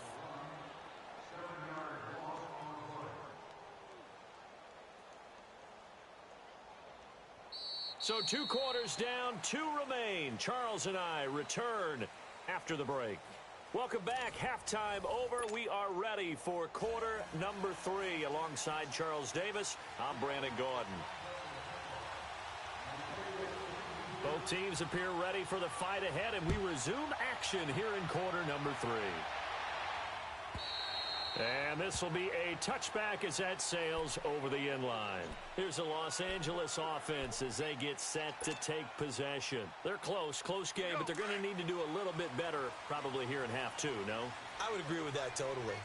So 2 quarters down, 2 remain. Charles and I return after the break. Welcome back. Halftime over. We are ready for quarter number 3. Alongside Charles Davis, I'm Brandon Gordon. Both teams appear ready for the fight ahead, and we resume action here in quarter number 3. And this will be a touchback as that sails over the end line. Here's the Los Angeles offense as they get set to take possession. They're close game, but they're going to need to do a little bit better probably here in half 2, no? I would agree with that totally.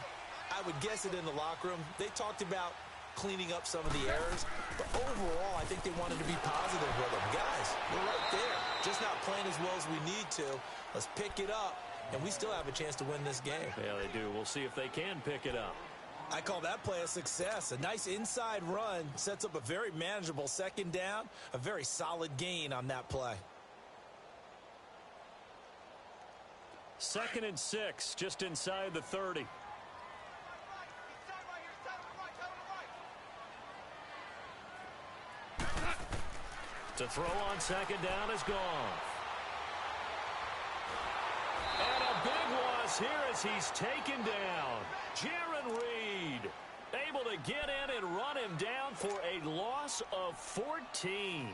I would guess it in the locker room. They talked about cleaning up some of the errors, but overall, I think they wanted to be positive with them. Guys, we're right there. Just not playing as well as we need to. Let's pick it up. And we still have a chance to win this game. Yeah, they do. We'll see if they can pick it up. I call that play a success. A nice inside run sets up a very manageable second down. A very solid gain on that play. 2nd and 6, just inside the 30. To throw on second down is gone. And a big loss here as he's taken down. Jarran Reed able to get in and run him down for a loss of 14.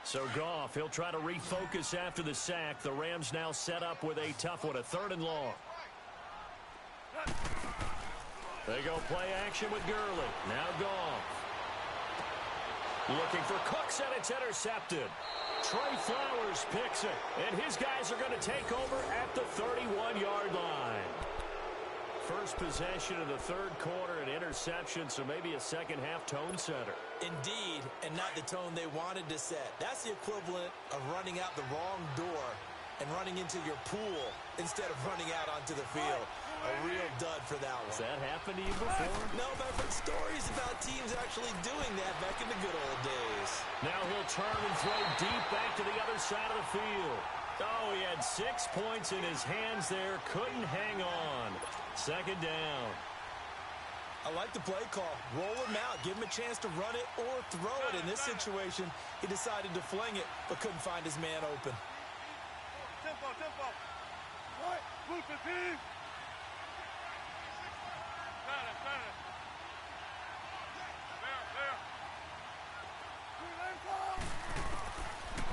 So Goff, he'll try to refocus after the sack. The Rams now set up with a tough one, a 3rd and long. They go play action with Gurley. Now Goff. Looking for Cooks, and it's intercepted. Trey Flowers picks it, and his guys are going to take over at the 31-yard line. First possession of the 3rd quarter, an interception, so maybe a second-half tone setter. Indeed, and not the tone they wanted to set. That's the equivalent of running out the wrong door and running into your pool instead of running out onto the field. A real dud for that one. Has that happened to you before? No, but I've heard stories about teams actually doing that back in the good old days. Now he'll turn and throw deep back to the other side of the field. Oh, he had 6 points in his hands there. Couldn't hang on. 2nd down. I like the play call. Roll him out. Give him a chance to run it or throw it. In this situation, he decided to fling it, but couldn't find his man open. Tempo. Right, move the team.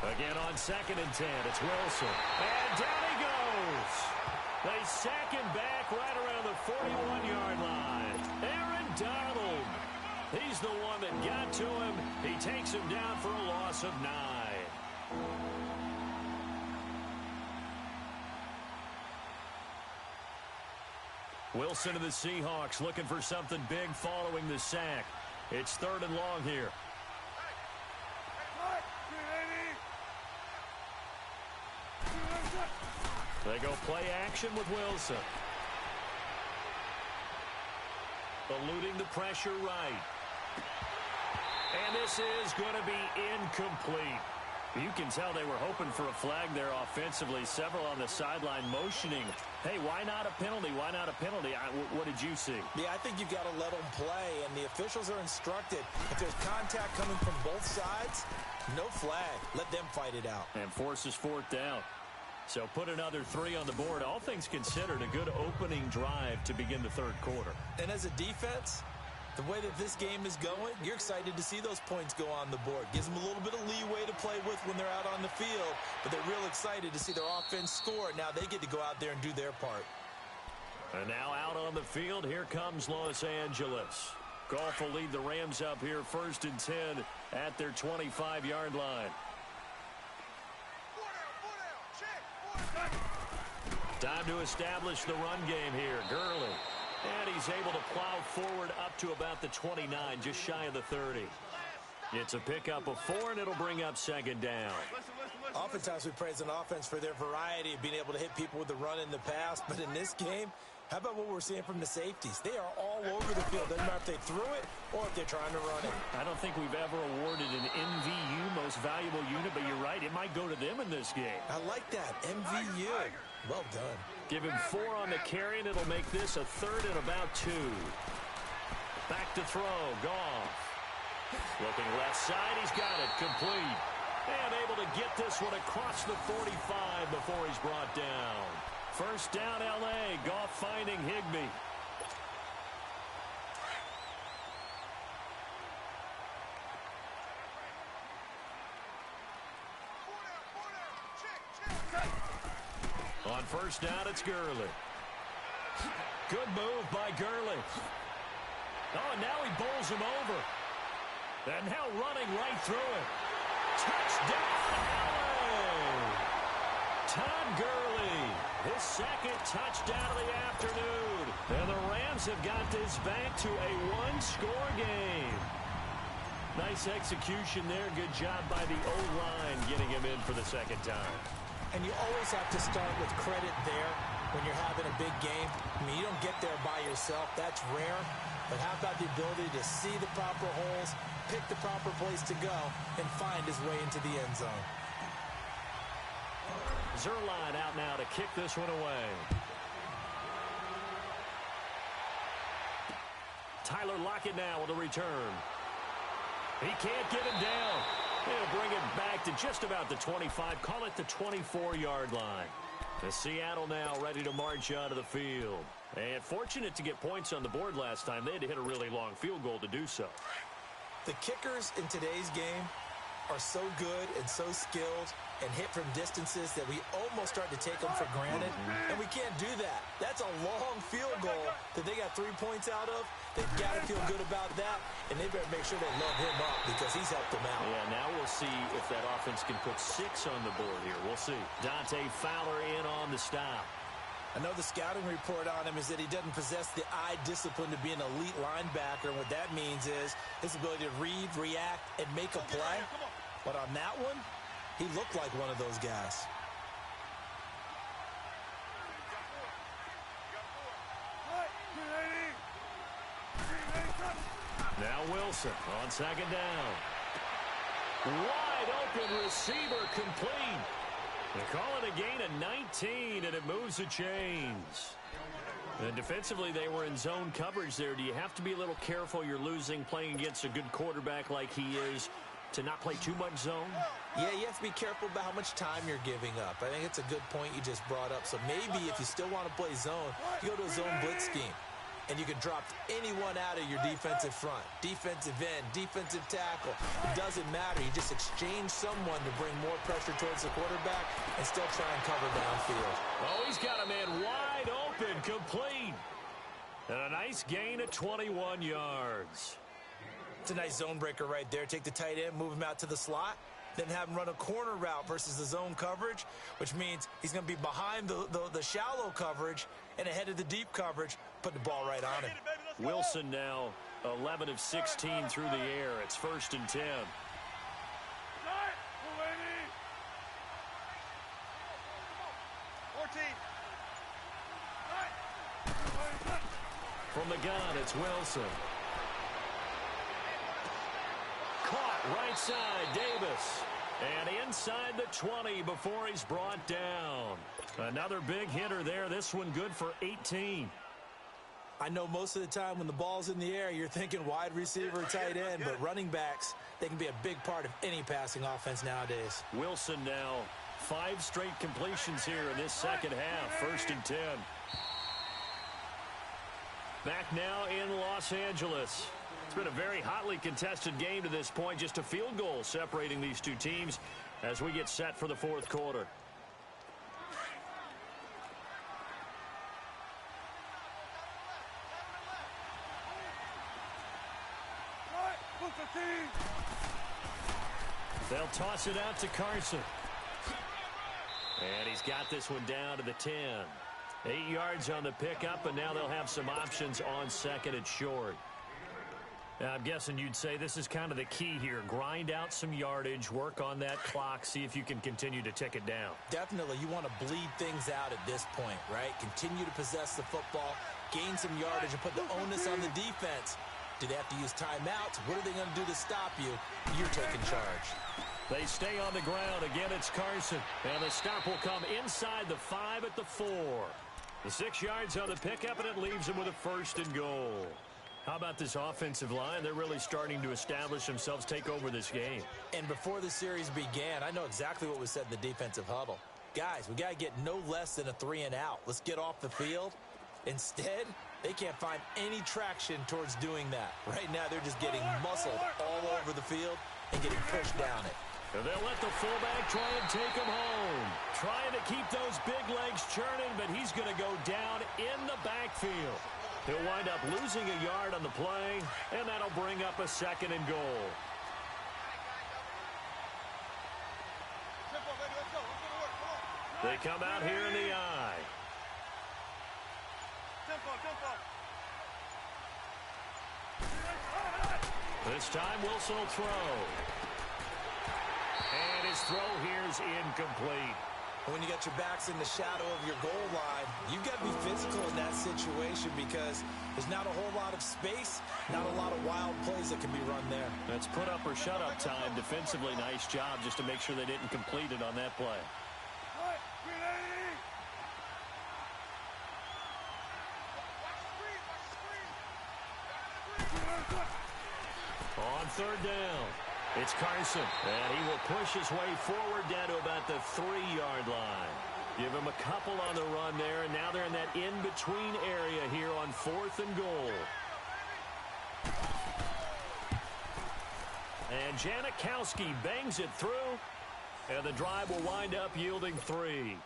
Again on 2nd and 10, it's Wilson. And down he goes. They sack him back right around the 41-yard line. Aaron Donald. He's the one that got to him. He takes him down for a loss of 9. Wilson of the Seahawks looking for something big following the sack. It's 3rd and long here. They go play action with Wilson. Eluding the pressure right. And this is going to be incomplete. You can tell they were hoping for a flag there offensively. Several on the sideline motioning. Hey, why not a penalty? Why not a penalty? What did you see? Yeah, I think you've got to let them play, and the officials are instructed. If there's contact coming from both sides, no flag. Let them fight it out. And forces fourth down. So put another 3 on the board. All things considered, a good opening drive to begin the third quarter. And as a defense, the way that this game is going, you're excited to see those points go on the board. Gives them a little bit of leeway to play with when they're out on the field, but they're real excited to see their offense score. Now they get to go out there and do their part. And now out on the field, here comes Los Angeles. Goff will lead the Rams up here 1st and 10 at their 25-yard line. Time to establish the run game here. Gurley. And he's able to plow forward up to about the 29, just shy of the 30. It's a pickup of 4, and it'll bring up 2nd down. Oftentimes we praise an offense for their variety of being able to hit people with the run in the pass, but in this game, how about what we're seeing from the safeties? They are all over the field. Doesn't matter if they threw it or if they're trying to run it. I don't think we've ever awarded an MVU, most valuable unit, but you're right, it might go to them in this game. I like that, MVU. Well done. Give him 4 on the carry, and it'll make this a 3rd and about 2. Back to throw, Goff. Looking left side, he's got it, complete. And able to get this one across the 45 before he's brought down. 1st down, L.A., Goff finding Higbee. On 1st down, it's Gurley. Good move by Gurley. Oh, and now he bowls him over. And now running right through it. Touchdown, LA! Todd Gurley, his 2nd touchdown of the afternoon. And the Rams have got this back to a 1-score game. Nice execution there. Good job by the O-line getting him in for the 2nd time. And you always have to start with credit there when you're having a big game. I mean, you don't get there by yourself. That's rare. But how about the ability to see the proper holes, pick the proper place to go, and find his way into the end zone? Zuerlein out now to kick this one away. Tyler Lockett now with a return. He can't get him down. They'll bring it back to just about the 25. Call it the 24-yard line. The Seattle now ready to march out of the field. And fortunate to get points on the board last time. They had to hit a really long field goal to do so. The kickers in today's game are so good and so skilled and hit from distances that we almost start to take them for granted. And we can't do that. That's a long field goal that they got 3 points out of. They've got to feel good about that, and they better make sure they load him up because he's helped them out. Yeah, now we'll see if that offense can put 6 on the board here. We'll see. Dante Fowler in on the stop. I know the scouting report on him is that he doesn't possess the eye discipline to be an elite linebacker. And what that means is his ability to read, react, and make a play. But on that one, he looked like one of those guys. Now Wilson on 2nd down. Wide open receiver complete. They call it a gain of 19, and it moves the chains. And defensively, they were in zone coverage there. Do you have to be a little careful? You're losing playing against a good quarterback like he is to not play too much zone? Yeah, you have to be careful about how much time you're giving up. I think it's a good point you just brought up. So maybe if you still want to play zone, you go to a zone blitz scheme. And you can drop anyone out of your defensive front. Defensive end, defensive tackle. It doesn't matter. You just exchange someone to bring more pressure towards the quarterback and still try and cover downfield. Oh, he's got a man wide open, complete. And a nice gain of 21 yards. It's a nice zone breaker right there. Take the tight end, move him out to the slot, then have him run a corner route versus the zone coverage, which means he's going to be behind the shallow coverage and ahead of the deep coverage, put the ball right on him. Wilson now 11 of 16 through the air. It's 1st and 10. From the gun, it's Wilson. Right side, Davis. And inside the 20 before he's brought down. Another big hitter there. This one good for 18. I know most of the time when the ball's in the air, you're thinking wide receiver, tight end, but running backs, they can be a big part of any passing offense nowadays. Wilson now 5 straight completions here in this second half. 1st and 10. Back now in Los Angeles. It's been a very hotly contested game to this point. Just a field goal separating these two teams as we get set for the 4th quarter. They'll toss it out to Carson. And he's got this one down to the 10. 8 yards on the pickup, and now they'll have some options on 2nd and short. Now, I'm guessing you'd say this is kind of the key here. Grind out some yardage, work on that clock, see if you can continue to tick it down. Definitely, you want to bleed things out at this point, right? Continue to possess the football, gain some yardage, and put the onus on the defense. Do they have to use timeouts? What are they going to do to stop you? You're taking charge. They stay on the ground. Again, it's Carson. And the stop will come inside the 5 at the 4. The 6 yards on the pickup, and it leaves them with a 1st and goal. How about this offensive line? They're really starting to establish themselves, take over this game. And before the series began, I know exactly what was said in the defensive huddle. Guys, we got to get no less than a 3 and out. Let's get off the field. Instead, they can't find any traction towards doing that. Right now, they're just getting muscled all over the field and getting pushed down it. And they'll let the fullback try and take him home. Trying to keep those big legs churning, but he's going to go down in the backfield. He'll wind up losing a yard on the play, and that'll bring up a 2nd and goal. They come out here in the eye. This time Wilson will throw. And his throw here is incomplete. When you got your backs in the shadow of your goal line, you've got to be physical in that situation because there's not a whole lot of space, not a lot of wild plays that can be run there. That's put up or shut up time. Defensively, nice job just to make sure they didn't complete it on that play. On 3rd down, it's Carson, and he will push his way forward down to about the 3-yard line. Give him a couple on the run there, and now they're in that in-between area here on 4th and goal. And Janikowski bangs it through, and the drive will wind up yielding 3.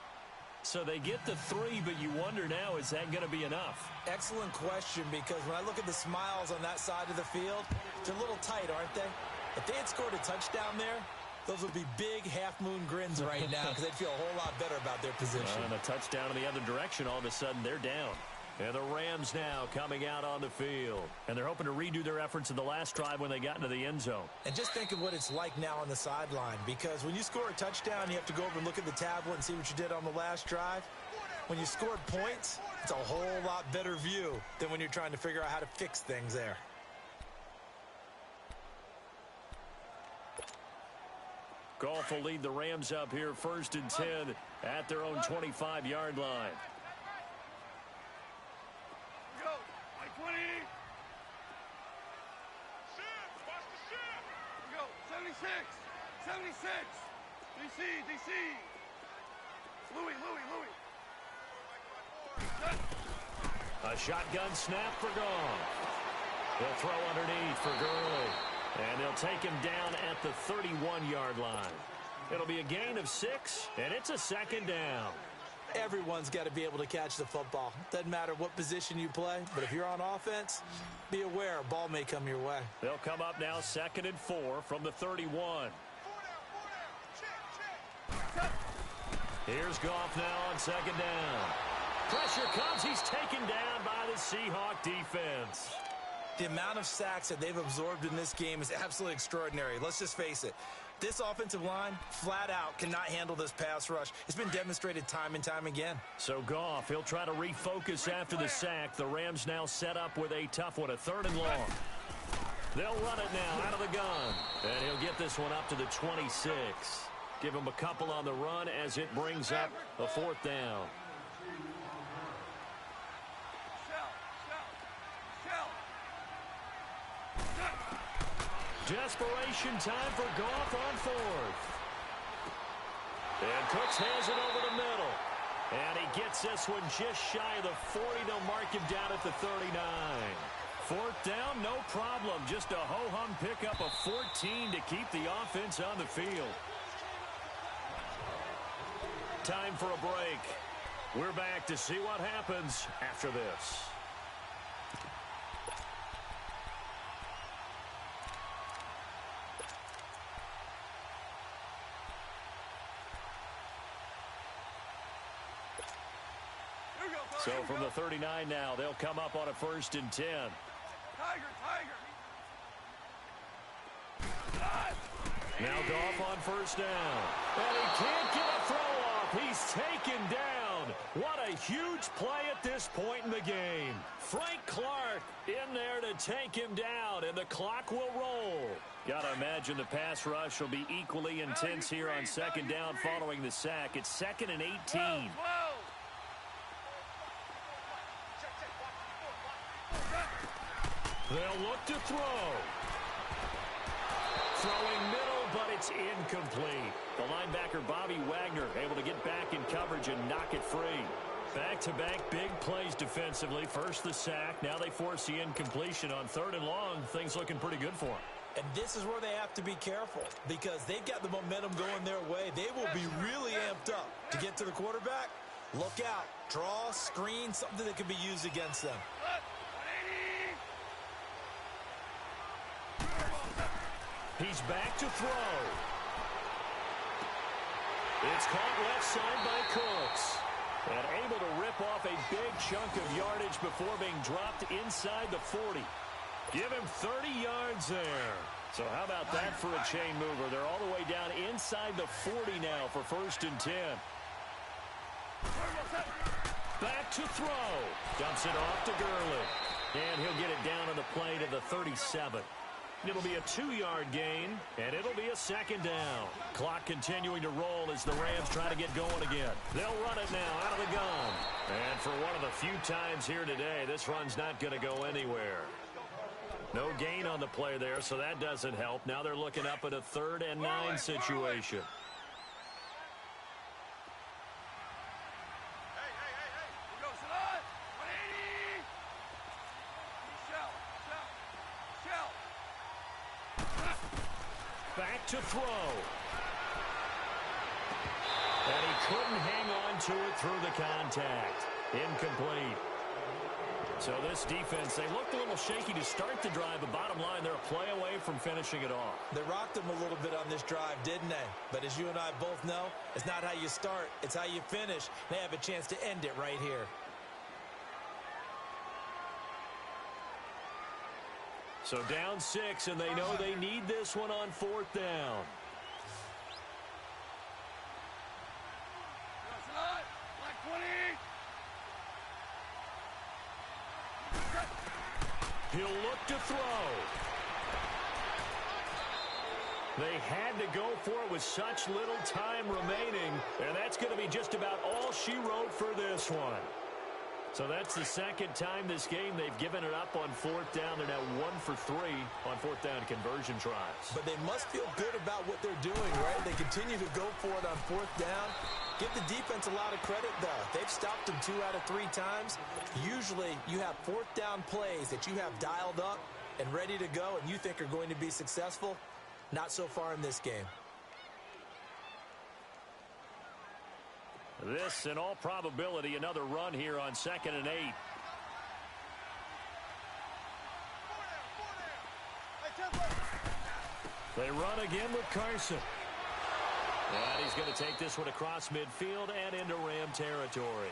So they get the 3, but you wonder now, is that going to be enough? Excellent question, because when I look at the smiles on that side of the field, they're a little tight, aren't they? If they had scored a touchdown there, those would be big half-moon grins right now because they'd feel a whole lot better about their position. And a touchdown in the other direction, all of a sudden they're down. And the Rams now coming out on the field. And they're hoping to redo their efforts in the last drive when they got into the end zone. And just think of what it's like now on the sideline, because when you score a touchdown, you have to go over and look at the tablet and see what you did on the last drive. When you scored points, it's a whole lot better view than when you're trying to figure out how to fix things there. Goff will lead the Rams up here 1st and 10 at their own 25-yard line. Go, 20. Watch the shift. Go, 76. 76. DC. Louis. A shotgun snap for Goff. They'll throw underneath for Gurley. And they'll take him down at the 31-yard line. It'll be a gain of 6, and it's a 2nd down. Everyone's got to be able to catch the football. Doesn't matter what position you play, but if you're on offense, be aware a ball may come your way. They'll come up now 2nd and 4 from the 31. Here's Goff now on 2nd down. Pressure comes. He's taken down by the Seahawk defense. The amount of sacks that they've absorbed in this game is absolutely extraordinary. Let's just face it. This offensive line, flat out, cannot handle this pass rush. It's been demonstrated time and time again. So Goff, he'll try to refocus after the sack. The Rams now set up with a tough one, a 3rd and long. They'll run it now out of the gun. And he'll get this one up to the 26. Give him a couple on the run as it brings up a 4th down. Desperation time for Goff on 4th. And Cooks has it over the middle. And he gets this one just shy of the 40. They'll mark him down at the 39. 4th down, no problem. Just a ho-hum pickup of 14 to keep the offense on the field. Time for a break. We're back to see what happens after this. So from the 39 now, they'll come up on a 1st and 10. Tiger. Now Goff on 1st down. And he can't get a throw off. He's taken down. What a huge play at this point in the game. Frank Clark in there to take him down, and the clock will roll. Got to imagine the pass rush will be equally intense here on 2nd down following the sack. It's 2nd and 18. They'll look to throw. Throwing middle, but it's incomplete. The linebacker, Bobby Wagner, able to get back in coverage and knock it free. Back-to-back big plays defensively. First the sack. Now they force the incompletion on 3rd and long. Things looking pretty good for them. And this is where they have to be careful because they've got the momentum going their way. They will be really amped up to get to the quarterback. Look out. Draw, screen, something that can be used against them. He's back to throw. It's caught left side by Cooks. And able to rip off a big chunk of yardage before being dropped inside the 40. Give him 30 yards there. So how about that for a chain mover? They're all the way down inside the 40 now for 1st and 10. Back to throw. Dumps it off to Gurley. And he'll get it down on the play to the 37. It'll be a 2-yard gain, and it'll be a 2nd down. Clock continuing to roll as the Rams try to get going again. They'll run it now out of the gun. And for one of the few times here today, this run's not going to go anywhere. No gain on the play there, so that doesn't help. Now they're looking up at a 3rd and 9 situation. Back to throw. And he couldn't hang on to it through the contact. Incomplete. So this defense, they looked a little shaky to start the drive, but bottom line, they're a play away from finishing it off. They rocked them a little bit on this drive, didn't they? But as you and I both know, it's not how you start, it's how you finish. They have a chance to end it right here. So down 6, and they know they need this one on 4th down. He'll look to throw. They had to go for it with such little time remaining, and that's going to be just about all she wrote for this one. So that's the 2nd time this game they've given it up on 4th down. They're now 1 for 3 on 4th down conversion tries. But they must feel good about what they're doing, right? They continue to go for it on 4th down. Give the defense a lot of credit, though. They've stopped them 2 out of 3 times. Usually you have 4th down plays that you have dialed up and ready to go and you think are going to be successful. Not so far in this game. This, in all probability, another run here on 2nd and 8. They run again with Carson. And he's going to take this one across midfield and into Ram territory.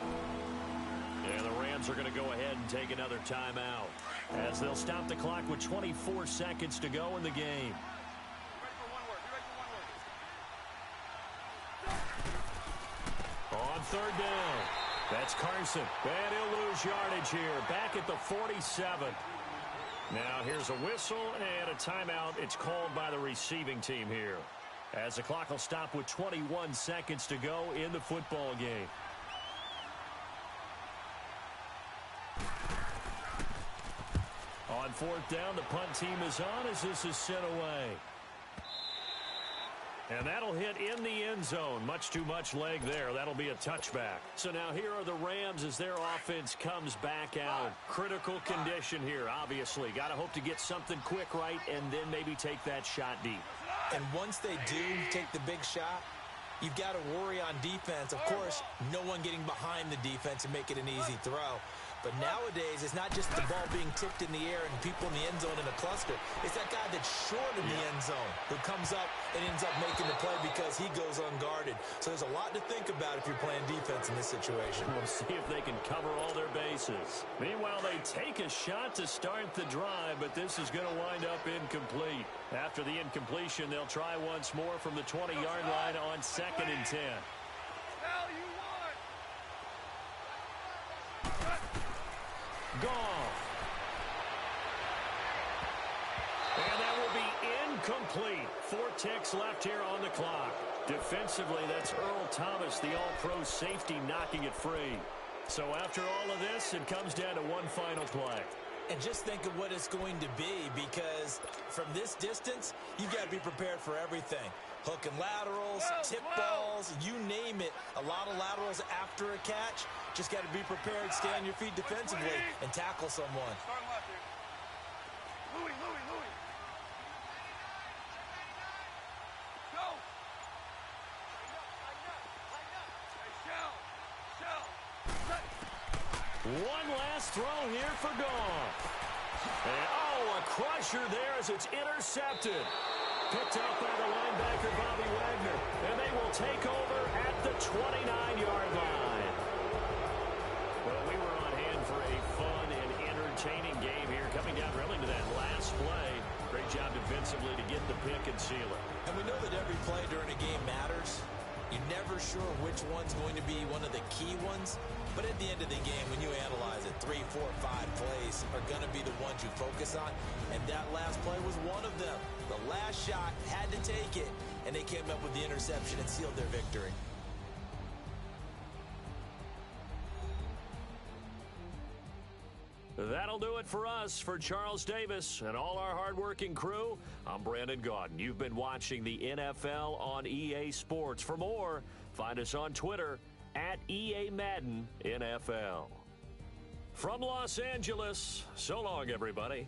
And the Rams are going to go ahead and take another timeout as they'll stop the clock with 24 seconds to go in the game. On 3rd down, that's Carson. And he'll lose yardage here, back at the 47. Now here's a whistle and a timeout. It's called by the receiving team here, as the clock will stop with 21 seconds to go in the football game. On fourth down, the punt team is on as this is sent away. And that'll hit in the end zone. Much too much leg there. That'll be a touchback. So now here are the Rams as their offense comes back out. Critical condition here, obviously. Got to hope to get something quick right and then maybe take that shot deep. And once they do take the big shot, you've got to worry on defense. Of course, no one getting behind the defense and make it an easy throw. But nowadays, it's not just the ball being tipped in the air and people in the end zone in a cluster. It's that guy that's short in the end zone who comes up and ends up making the play because he goes unguarded. So there's a lot to think about if you're playing defense in this situation. We'll see if they can cover all their bases. Meanwhile, they take a shot to start the drive, but this is going to wind up incomplete. After the incompletion, they'll try once more from the 20-yard line on 2nd and 10. Gone. And that will be incomplete. 4 ticks left here on the clock. Defensively, that's Earl Thomas, the all-pro safety, knocking it free. So after all of this, it comes down to one final play. And just think of what it's going to be, because from this distance, you've got to be prepared for everything. Hook and laterals, tip balls, you name it. A lot of laterals after a catch. Just got to be prepared, stay on your feet defensively, and tackle someone. Louis. Go. One last throw here for Goff. And, a crusher there as it's intercepted. Picked up by the linebacker, Bobby Wagner. And they will take over at the 29-yard line. Well, we were on hand for a fun and entertaining game here, coming down really to that last play. Great job defensively to get the pick and seal it. And we know that every play during a game matters. You're never sure which one's going to be one of the key ones. But at the end of the game, when you analyze it, 3, 4, 5 plays are going to be the ones you focus on. And that last play was one of them. The last shot had to take it, and they came up with the interception and sealed their victory. That'll do it for us. For Charles Davis and all our hardworking crew, I'm Brandon Gaudin. You've been watching the NFL on EA Sports. For more, find us on Twitter at EA Madden NFL. From Los Angeles, so long, everybody.